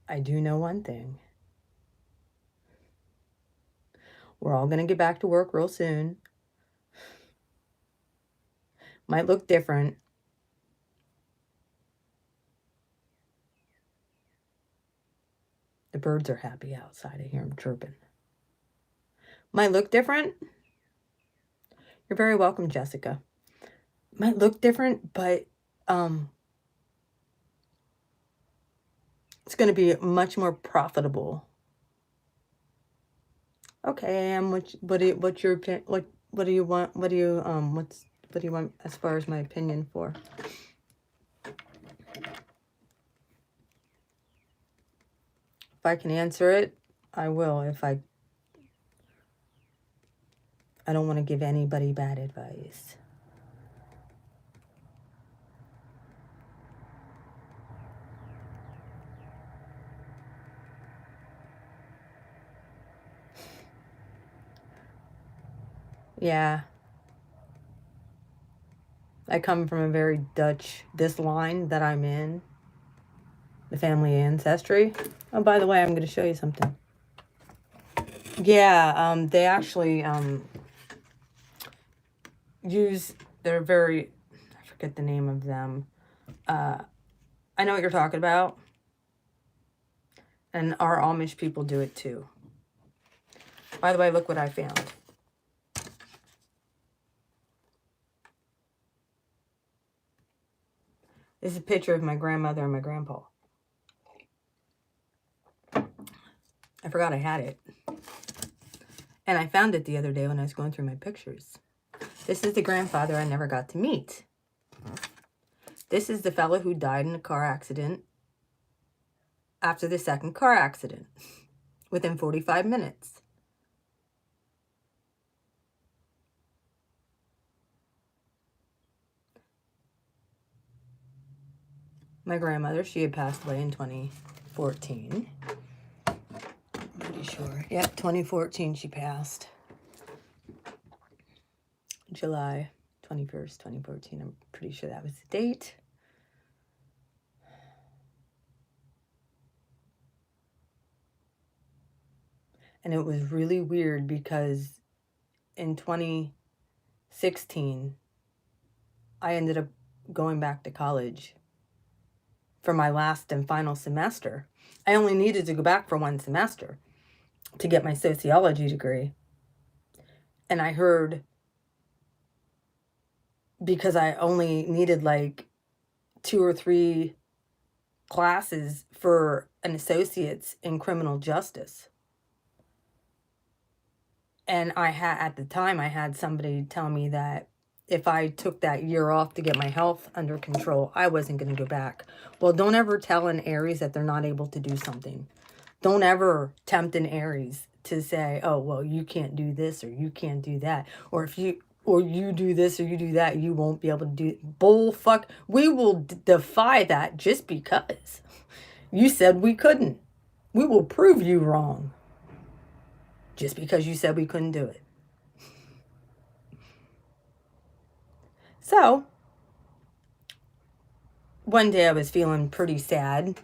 I do know one thing. We're all going to get back to work real soon. Might look different. The birds are happy outside. I hear them chirping. Might look different. You're very welcome, Jessica. Might look different, but it's going to be much more profitable. Okay, what's your opinion? What do you want? What do you want as far as my opinion for? If I can answer it, I will. If I don't want to give anybody bad advice. Yeah. I come from a very Dutch, this line that I'm in, the family ancestry. Oh, by the way, I'm going to show you something. Yeah, they actually use, they're very, I forget the name of them. I know what you're talking about. And our Amish people do it too. By the way, look what I found. This is a picture of my grandmother and my grandpa. I forgot I had it. And I found it the other day when I was going through my pictures. This is the grandfather I never got to meet. This is the fellow who died in a car accident after the second car accident within 45 minutes. My grandmother, she had passed away in 2014. Pretty sure. Yep, 2014 she passed. July 21st, 2014. I'm pretty sure that was the date. And it was really weird because in 2016, I ended up going back to college for my last and final semester. I only needed to go back for one semester to get my sociology degree. And I heard, because I only needed like 2 or 3 classes for an associate's in criminal justice. And at the time, I had somebody tell me that if I took that year off to get my health under control, I wasn't going to go back. Well, don't ever tell an Aries that they're not able to do something. Don't ever tempt an Aries to say, oh, well, you can't do this or you can't do that. Or if you do this or you do that, you won't be able to do it. Bull fuck. We will defy that just because you said we couldn't. We will prove you wrong just because you said we couldn't do it. So, one day I was feeling pretty sad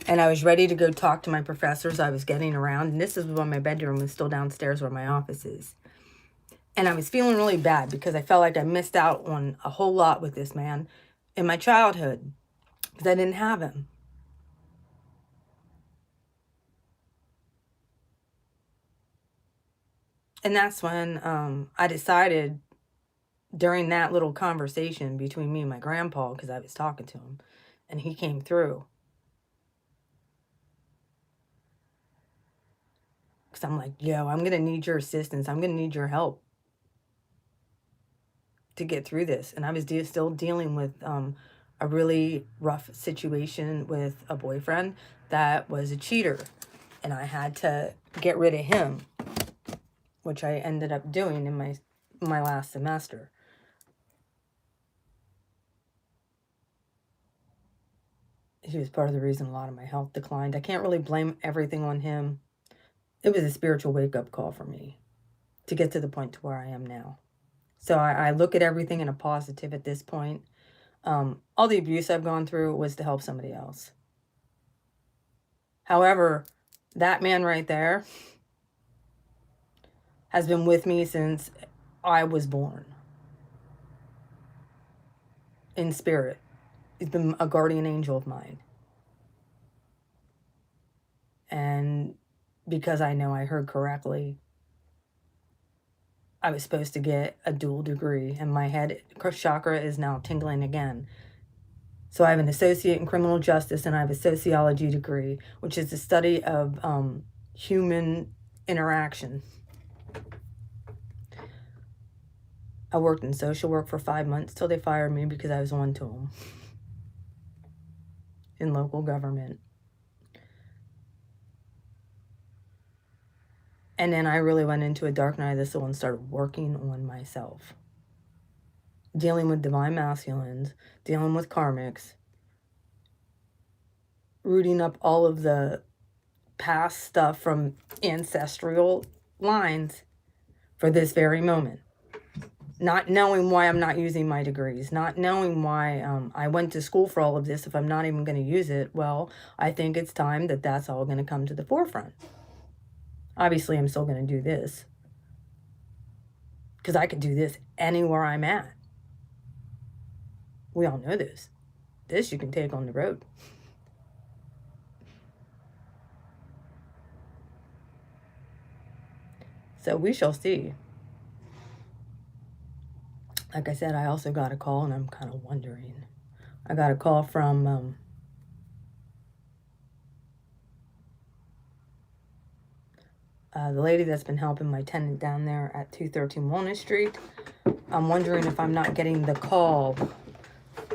and I was ready to go talk to my professors. I was getting around, and this is when my bedroom was still downstairs where my office is. And I was feeling really bad because I felt like I missed out on a whole lot with this man in my childhood because I didn't have him. And that's when I decided, during that little conversation between me and my grandpa, because I was talking to him and he came through, because I'm like, yo, I'm going to need your assistance. I'm going to need your help to get through this. And I was still dealing with a really rough situation with a boyfriend that was a cheater. And I had to get rid of him, which I ended up doing in my last semester. He was part of the reason a lot of my health declined. I can't really blame everything on him. It was a spiritual wake-up call for me to get to the point to where I am now. So I look at everything in a positive at this point. All the abuse I've gone through was to help somebody else. However, that man right there has been with me since I was born. In spirit. He's been a guardian angel of mine. And because I know I heard correctly, I was supposed to get a dual degree, and my head chakra is now tingling again. So I have an associate in criminal justice, and I have a sociology degree, which is the study of human interaction. I worked in social work for 5 months till they fired me because I was on to them in local government. And then I really went into a dark night of the soul and started working on myself. Dealing with divine masculines, dealing with karmics, rooting up all of the past stuff from ancestral lines for this very moment. not knowing why I'm not using my degrees, not knowing why I went to school for all of this if I'm not even going to use it. Well, I think it's time that that's all going to come to the forefront. Obviously, I'm still going to do this because I could do this anywhere I'm at. We all know this. This you can take on the road. So we shall see. Like I said, I also got a call, and I'm kind of wondering. I got a call from the lady that's been helping my tenant down there at 213 Walnut Street. I'm wondering if I'm not getting the call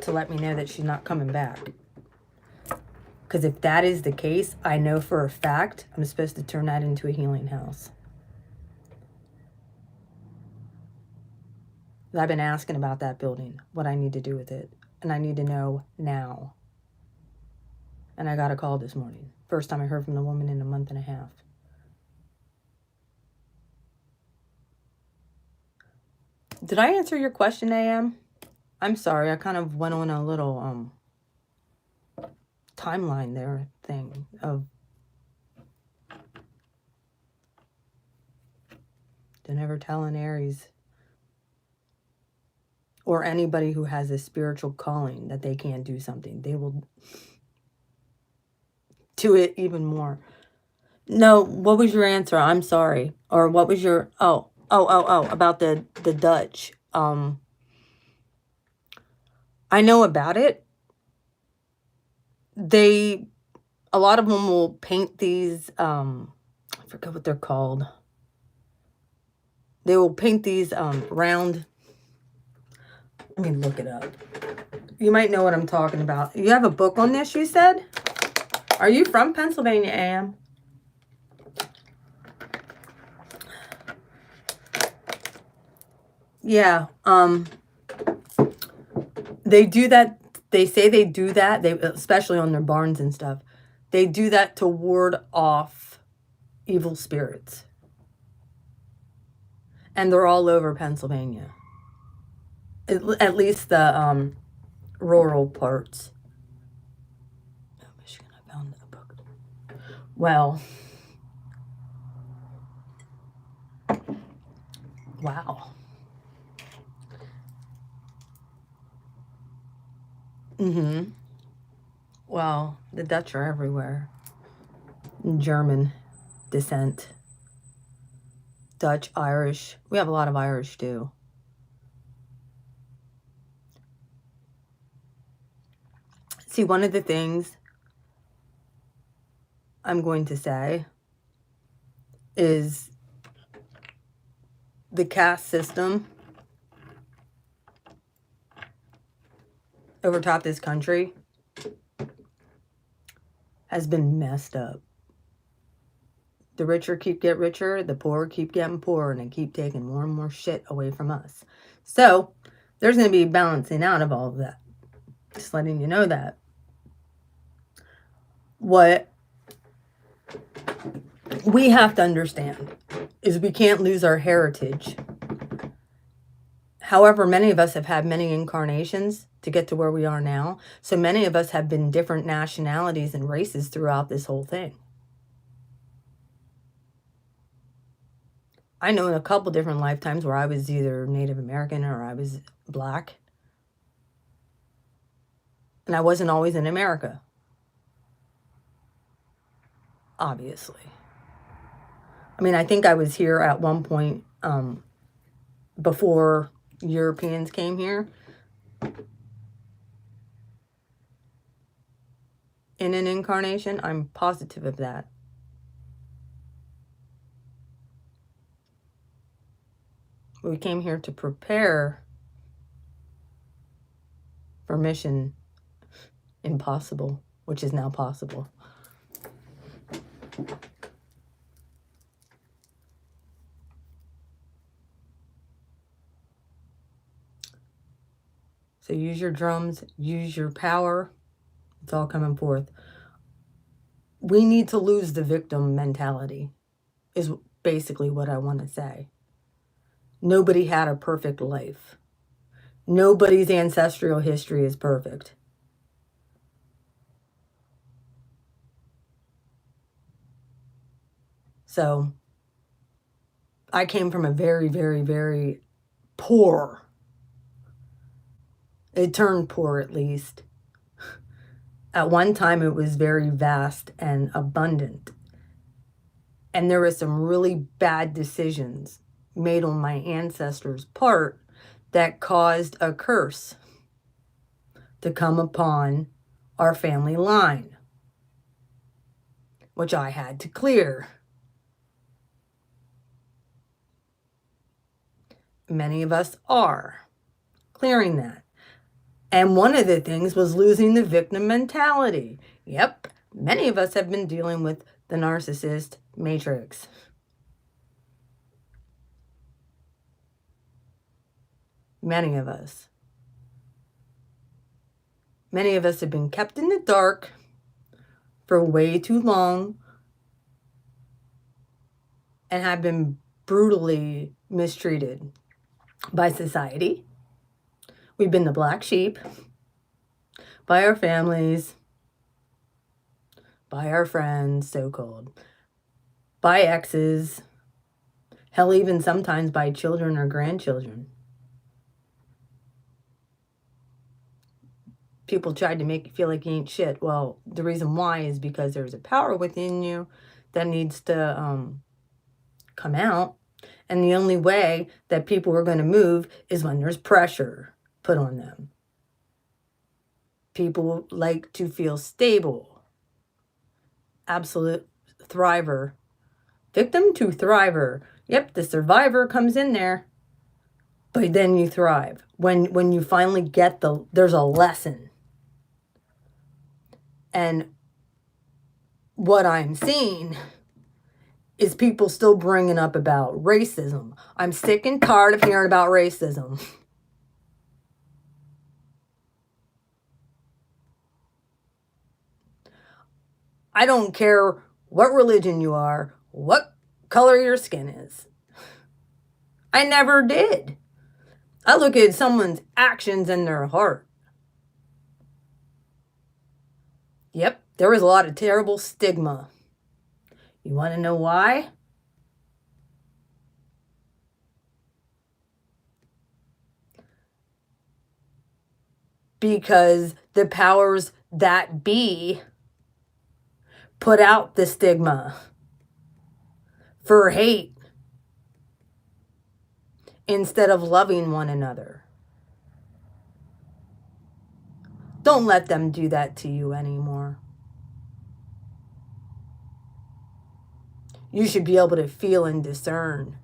to let me know that she's not coming back. Because if that is the case, I know for a fact I'm supposed to turn that into a healing house. I've been asking about that building, what I need to do with it. And I need to know now. And I got a call this morning. First time I heard from the woman in a month and a half. Did I answer your question, AM? I'm sorry, I kind of went on a little timeline there thing of don't ever tell an Aries or anybody who has a spiritual calling that they can't do something. They will do it even more. No, what was your answer? I'm sorry. Or what was your about the Dutch. I know about it. A lot of them will paint these I forget what they're called. They will paint these round. Let me look it up. You might know what I'm talking about. You have a book on this, you said? Are you from Pennsylvania, AM? Yeah. They do that. They say they do that. They, especially on their barns and stuff. They do that to ward off evil spirits. And they're all over Pennsylvania. At least the rural parts. Oh, Michigan, I found a book. Well. Wow. Mm-hmm. Well, the Dutch are everywhere. German descent. Dutch, Irish. We have a lot of Irish too. See, one of the things I'm going to say is the caste system over top this country has been messed up. The richer keep getting richer, the poor keep getting poorer, and they keep taking more and more shit away from us. So there's going to be balancing out of all of that. Just letting you know that. What we have to understand is we can't lose our heritage. However, many of us have had many incarnations to get to where we are now. So many of us have been different nationalities and races throughout this whole thing. I know in a couple different lifetimes where I was either Native American or I was black. And I wasn't always in America. Obviously. I mean, I think I was here at one point before Europeans came here. In an incarnation, I'm positive of that. We came here to prepare for mission impossible, which is now possible. So use your drums, use your power. It's all coming forth. We need to lose the victim mentality, is basically what I want to say. Nobody had a perfect life. Nobody's ancestral history is perfect. So I came from a very, very, very poor, it turned poor at least. At one time, it was very vast and abundant. And there were some really bad decisions made on my ancestors' part that caused a curse to come upon our family line, which I had to clear. Many of us are clearing that. And one of the things was losing the victim mentality. Yep, many of us have been dealing with the narcissist matrix. Many of us. Many of us have been kept in the dark for way too long and have been brutally mistreated by society. We've been the black sheep, by our families, by our friends, so-called, by exes, hell, even sometimes by children or grandchildren. People tried to make you feel like you ain't shit. Well, the reason why is because there's a power within you that needs to come out. And the only way that people are going to move is when there's pressure put on them. People like to feel stable. Absolute thriver. Victim to thriver. Yep, the survivor comes in there. But then you thrive. When you finally get there's a lesson. And what I'm seeing is people still bringing up about racism. I'm sick and tired of hearing about racism. I don't care what religion you are, what color your skin is. I never did. I look at someone's actions and their heart. Yep, there was a lot of terrible stigma. You want to know why? Because the powers that be put out the stigma for hate instead of loving one another. Don't let them do that to you anymore. You should be able to feel and discern.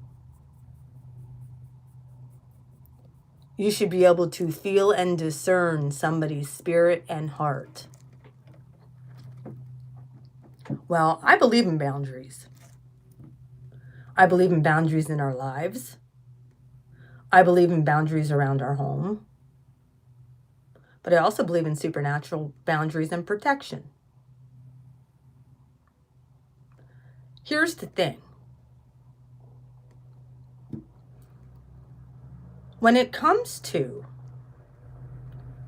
You should be able to feel and discern somebody's spirit and heart. Well, I believe in boundaries. I believe in boundaries in our lives. I believe in boundaries around our home. But I also believe in supernatural boundaries and protection. Here's the thing. When it comes to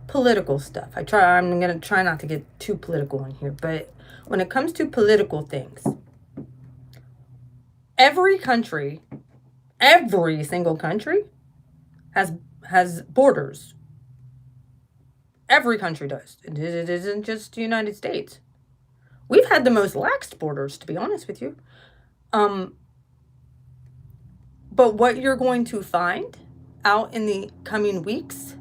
political stuff, I'm going to try not to get too political in here, but when it comes to political things, every country, every single country has borders. Every country does. It isn't just the United States. We've had the most lax borders, to be honest with you. But what you're going to find out in the coming weeks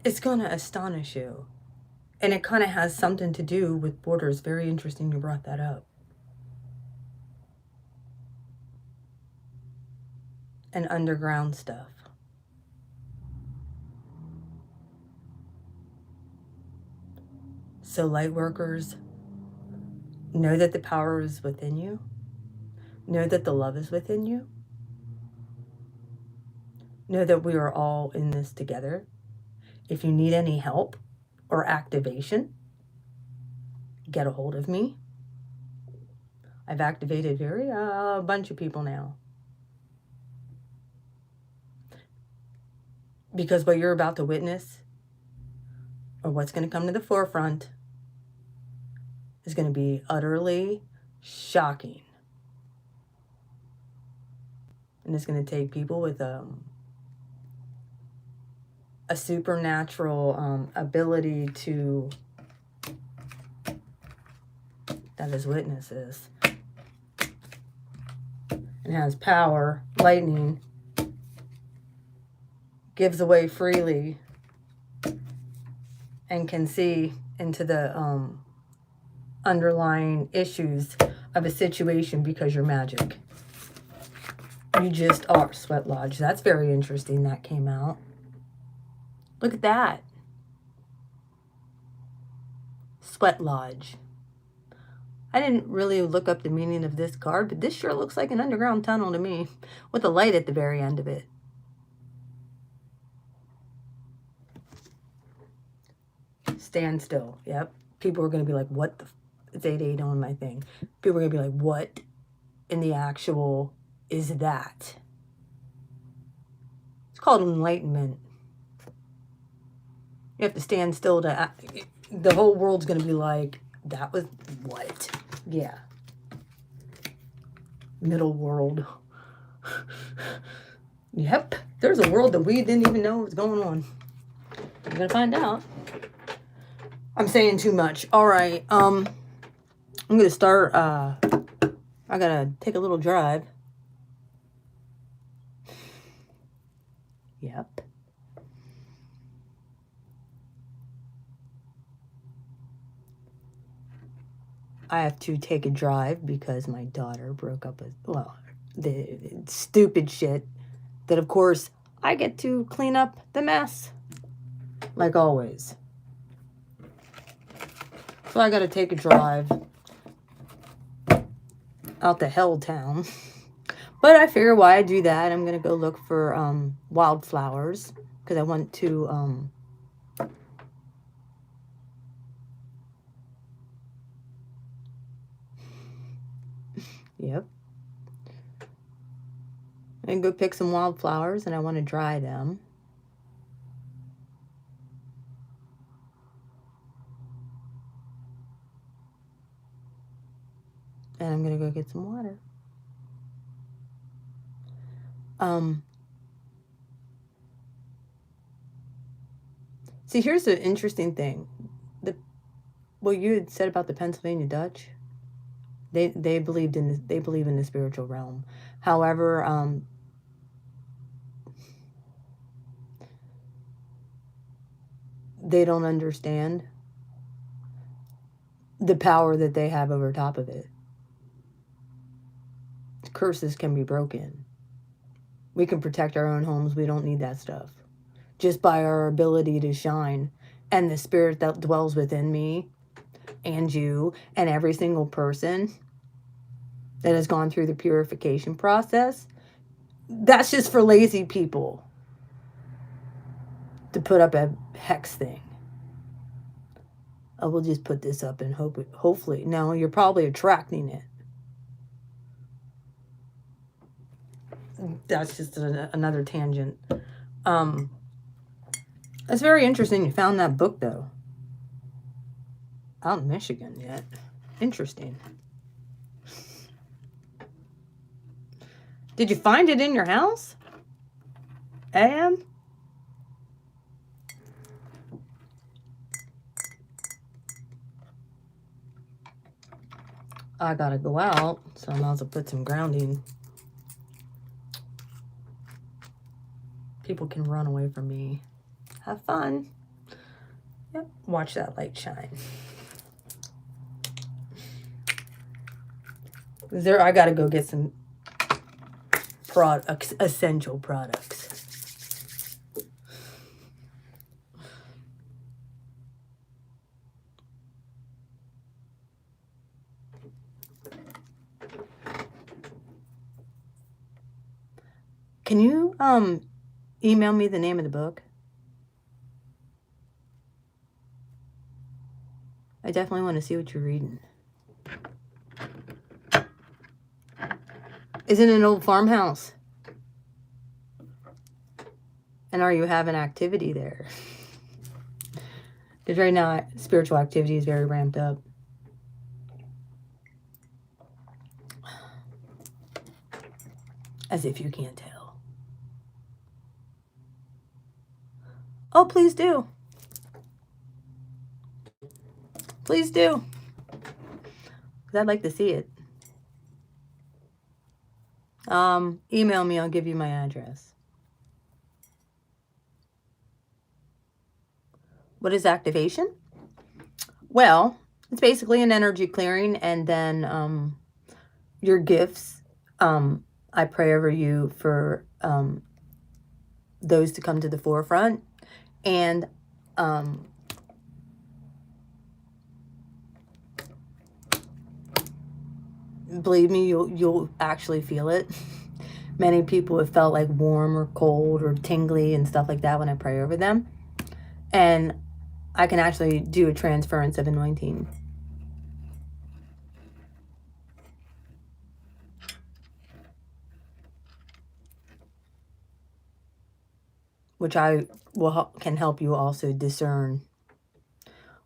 is going to astonish you. And it kind of has something to do with borders. Very interesting you brought that up. And underground stuff. So light workers, know that the power is within you. Know that the love is within you. Know that we are all in this together. If you need any help or activation, get a hold of me. I've activated a bunch of people now. Because what you're about to witness, or what's going to come to the forefront, is going to be utterly shocking. And it's going to take people with a supernatural ability to, that is witnesses. It has power, lightning, gives away freely, and can see into the underlying issues of a situation because you're magic. You just are. Sweat Lodge. That's very interesting. That came out. Look at that. Sweat Lodge. I didn't really look up the meaning of this card, but this sure looks like an underground tunnel to me, with a light at the very end of it. Stand still. Yep. People are going to be like, what the... It's 8-8 on my thing. People are going to be like, what in the actual is that? It's called enlightenment. You have to stand still to... The whole world's going to be like, that was what? Yeah. Middle world. Yep. There's a world that we didn't even know was going on. We're going to find out. I'm saying too much. All right. I'm going to start. I got to take a little drive. Yep. I have to take a drive because my daughter broke up with, well, the stupid shit that, of course, I get to clean up the mess, like always. So I got to take a drive out to Helltown. But I figure why I do that, I'm going to go look for wildflowers because I want to... Yep. And go pick some wildflowers, and I want to dry them. And I'm going to go get some water. See, here's the interesting thing. What you had said about the Pennsylvania Dutch, they believed in they believe in the spiritual realm. However, they don't understand the power that they have over top of it. Curses can be broken. We can protect our own homes. We don't need that stuff. Just by our ability to shine and the spirit that dwells within me and you and every single person that has gone through the purification process. That's just for lazy people to put up a hex thing. I will just put this up and hopefully. No, you're probably attracting it. That's just another tangent. It's very interesting you found that book, though. Out in Michigan yet. Interesting. Did you find it in your house? AM? I gotta go out, so I might as well put some grounding. People can run away from me. Have fun. Yep, watch that light shine. I gotta go get some essential products. Can you email me the name of the book? I definitely want to see what you're reading. Is it an old farmhouse? And are you having activity there? Because right now, spiritual activity is very ramped up. As if you can't tell. Oh, please do. Please do. Because I'd like to see it. Email me. I'll give you my address. What is activation? Well, it's basically an energy clearing, and then your gifts. I pray over you for those to come to the forefront, and believe me, you'll actually feel it. Many people have felt like warm or cold or tingly and stuff like that when I pray over them, and I can actually do a transference of anointing. Which I can help you also discern.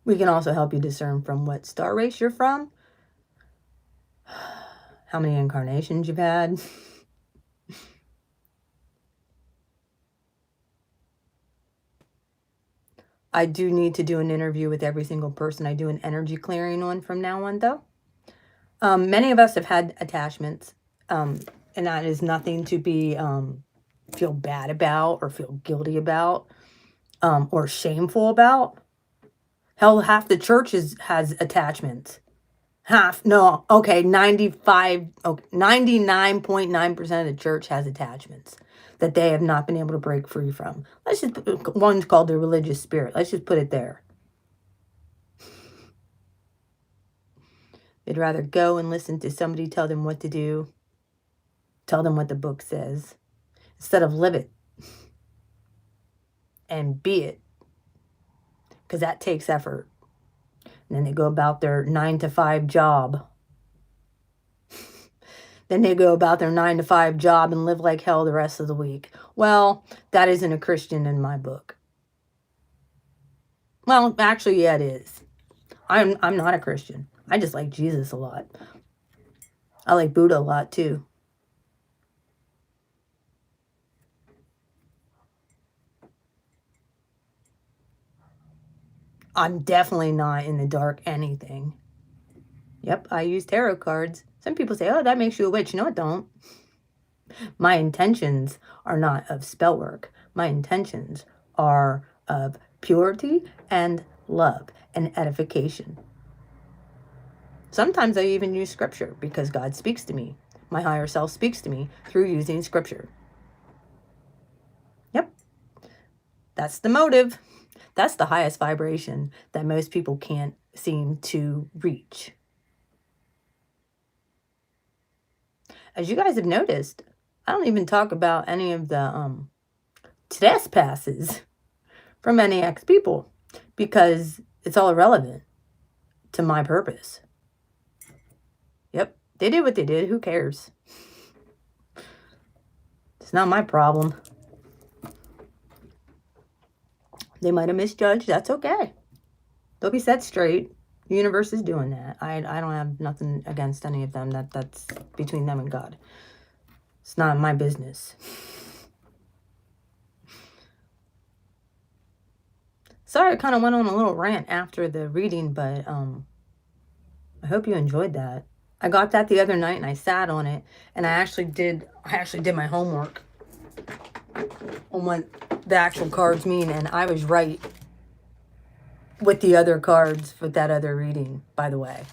We can also help you discern from what star race you're from, how many incarnations you've had. I do need to do an interview with every single person I do an energy clearing on from now on, though. Many of us have had attachments, and that is nothing to be feel bad about or feel guilty about or shameful about. Hell, half the church has attachments. Half, no, okay, 99.9% of the church has attachments that they have not been able to break free from. Let's just, one's called the religious spirit. Let's just put it there. They'd rather go and listen to somebody tell them what to do, tell them what the book says, instead of live it and be it, because that takes effort. And then they go about their 9-to-5 job. Then they go about their 9-to-5 job and live like hell the rest of the week. Well, that isn't a Christian in my book. Well, actually, yeah, it is. I'm not a Christian. I just like Jesus a lot. I like Buddha a lot, too. I'm definitely not in the dark anything. Yep, I use tarot cards. Some people say, oh, that makes you a witch. No, it don't. My intentions are not of spell work. My intentions are of purity and love and edification. Sometimes I even use scripture because God speaks to me. My higher self speaks to me through using scripture. Yep. That's the motive. That's the highest vibration that most people can't seem to reach. As you guys have noticed, I don't even talk about any of the trespasses from many ex people because it's all irrelevant to my purpose. Yep, they did what they did. Who cares? It's not my problem. They might have misjudged. That's okay. They'll be set straight. The universe is doing that. I don't have nothing against any of them. That's between them and God. It's not my business. Sorry, I kind of went on a little rant after the reading, but I hope you enjoyed that. I got that the other night and I sat on it, and I actually did my homework on what the actual cards mean, and I was right with the other cards for that other reading, by the way.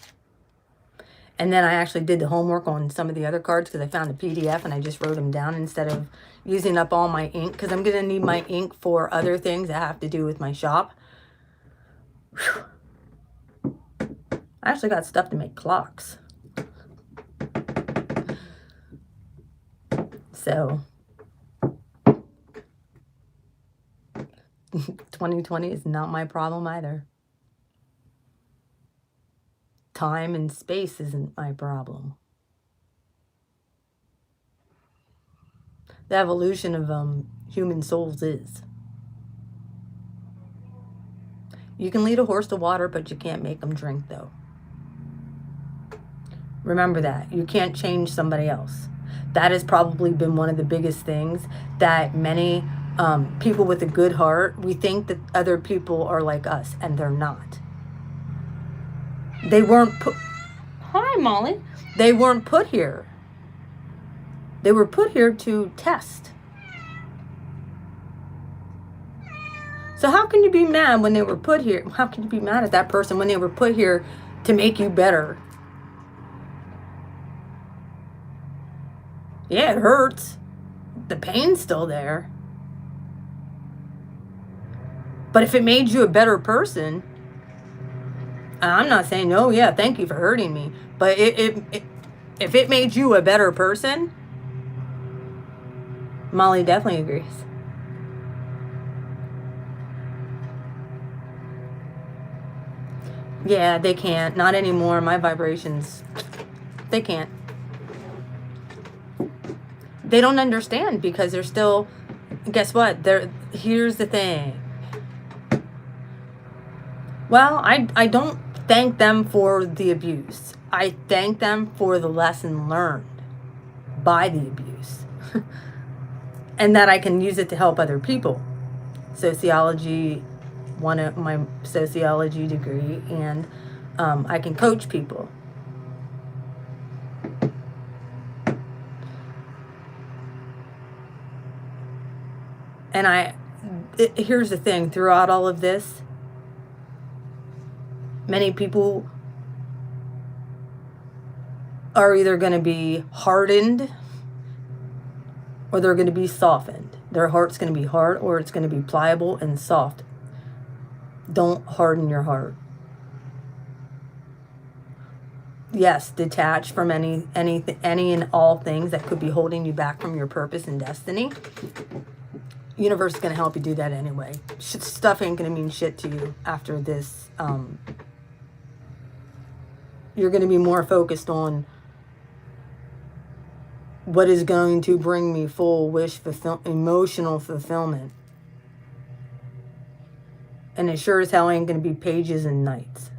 And then I actually did the homework on some of the other cards because I found a PDF and I just wrote them down instead of using up all my ink, because I'm going to need my ink for other things that have to do with my shop. Whew. I actually got stuff to make clocks. So 2020 is not my problem either. Time and space isn't my problem. the evolution of human souls is. You can lead a horse to water, but you can't make them drink, though. Remember that. You can't change somebody else. That has probably been one of the biggest things that many people with a good heart, we think that other people are like us, and they're not. They weren't put... Hi, Molly. They weren't put here. They were put here to test. So how can you be mad when they were put here? How can you be mad at that person when they were put here to make you better? Yeah, it hurts. The pain's still there. But if it made you a better person, I'm not saying, oh yeah, thank you for hurting me. But if it made you a better person, Molly definitely agrees. Yeah, they can't. Not anymore. My vibrations, they can't. They don't understand because they're still, guess what? Here's the thing. Well, I don't thank them for the abuse. I thank them for the lesson learned by the abuse. And that I can use it to help other people. Sociology, one of my sociology degree, and I can coach people. And here's the thing, throughout all of this, many people are either going to be hardened or they're going to be softened. Their heart's going to be hard or it's going to be pliable and soft. Don't harden your heart. Yes, detach from any and all things that could be holding you back from your purpose and destiny. Universe is going to help you do that anyway. Stuff ain't going to mean shit to you after this. You're going to be more focused on what is going to bring me full emotional fulfillment. And it sure as hell ain't going to be pages and nights.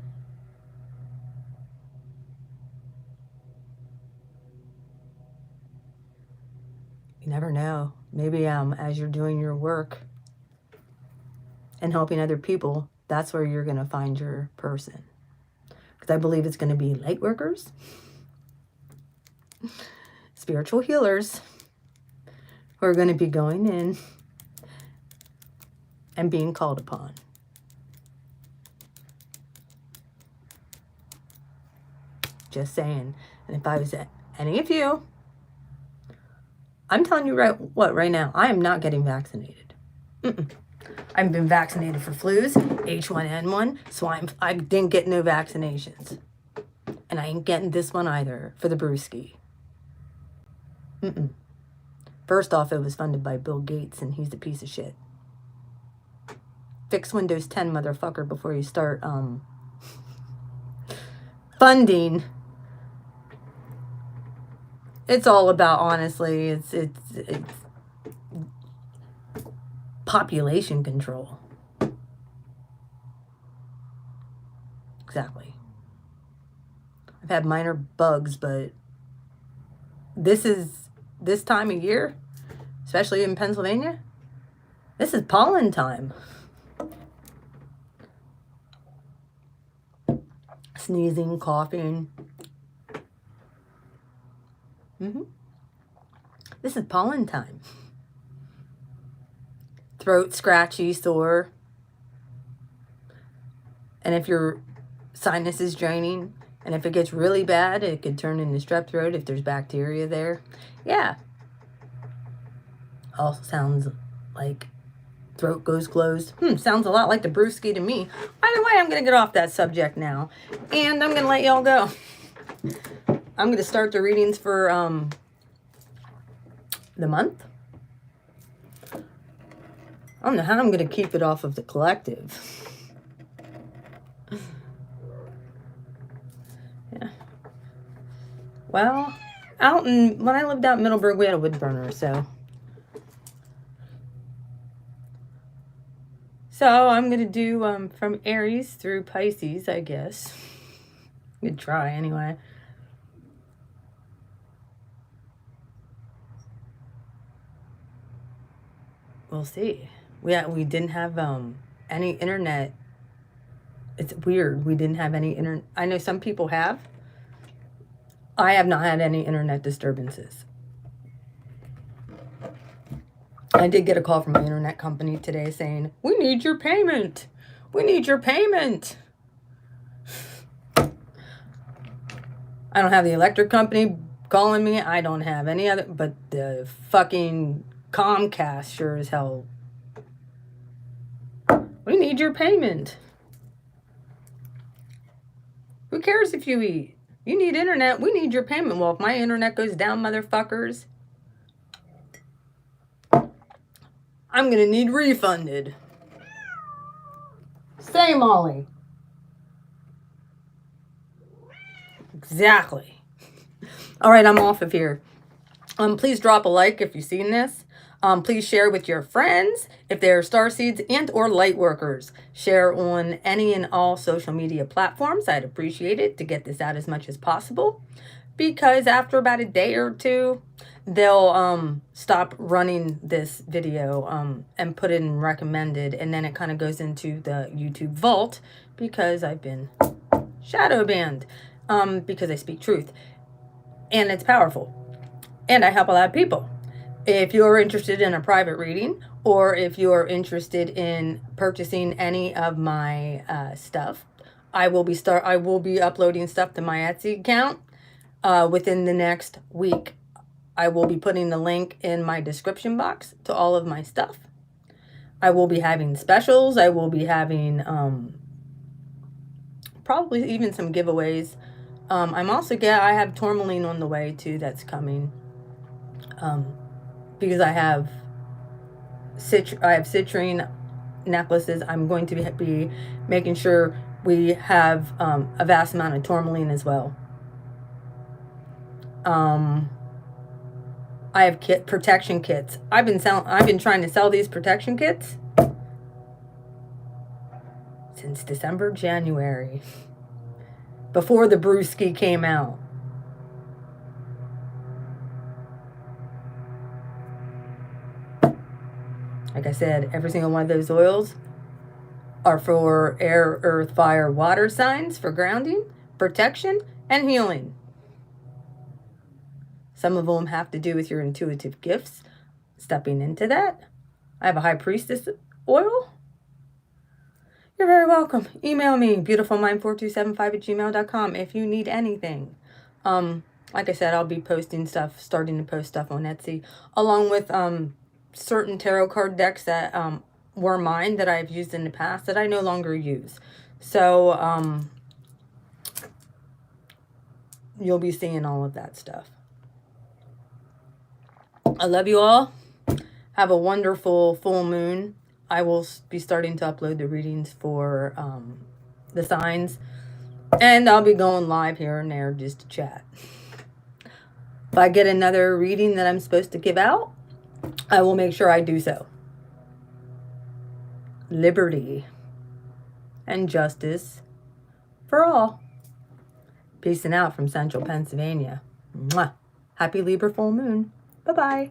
You never know. Maybe as you're doing your work and helping other people, that's where you're going to find your person. Because I believe it's going to be light workers, spiritual healers, who are going to be going in and being called upon. Just saying. And if I was at any of you, I'm telling you right now, I am not getting vaccinated. I've been vaccinated for flus, H1N1, so I didn't get no vaccinations. And I ain't getting this one either for the brewski. First off, it was funded by Bill Gates, and he's a piece of shit. Fix Windows 10, motherfucker, before you start funding. It's all about, honestly, it's population control. Exactly. I've had minor bugs, but this time of year, especially in Pennsylvania, this is pollen time. Sneezing, coughing. This is pollen time. Throat scratchy, sore. And if your sinus is draining, and if it gets really bad, it could turn into strep throat if there's bacteria there. Yeah. Also sounds like throat goes closed. Sounds a lot like the brewski to me. Either way, I'm going to get off that subject now. And I'm going to let y'all go. I'm going to start the readings for the month. I don't know how I'm going to keep it off of the collective. Yeah. Well, when I lived out in Middleburg, we had a wood burner, so So I'm going to do from Aries through Pisces, I guess. Good try anyway. We'll see. We didn't have any internet. It's weird. We didn't have any internet. I know some people have. I have not had any internet disturbances. I did get a call from my internet company today saying, "We need your payment. We need your payment." I don't have the electric company calling me. I don't have any other, but the fucking Comcast sure as hell. We need your payment. Who cares if you eat? You need internet. We need your payment. Well, if my internet goes down, motherfuckers, I'm going to need refunded. Say, Molly. Exactly. All right, I'm off of here. Please drop a like if you've seen this. Please share with your friends if they're starseeds and or light workers. Share on any and all social media platforms. I'd appreciate it to get this out as much as possible, because after about a day or two, they'll stop running this video and put it in recommended, and then it kind of goes into the YouTube vault because I've been shadow banned because I speak truth, and it's powerful, and I help a lot of people. If you're interested in a private reading, or if you're interested in purchasing any of my stuff, I will be uploading stuff to my Etsy account within the next week. I will be putting the link in my description box to all of my stuff. I will be having specials. I will be having probably even some giveaways. I have tourmaline on the way too. That's coming. Because I have citrine necklaces. I'm going to be making sure we have a vast amount of tourmaline as well. I have protection kits. I've been trying to sell these protection kits since December, January, before the brewski came out. Like I said, every single one of those oils are for air, earth, fire, water signs, for grounding, protection, and healing. Some of them have to do with your intuitive gifts, stepping into that. I have a high priestess oil. You're very welcome. Email me, beautifulmind4275@gmail.com, if you need anything. Like I said, I'll be starting to post stuff on Etsy, along with certain tarot card decks that were mine that I've used in the past that I no longer use. So you'll be seeing all of that stuff. I love you all. Have a wonderful full moon. I will be starting to upload the readings for the signs, and I'll be going live here and there just to chat. If I get another reading that I'm supposed to give out, I will make sure I do so. Liberty and justice for all. Peace and out from Central Pennsylvania. Mwah. Happy Libra full moon. Bye-bye.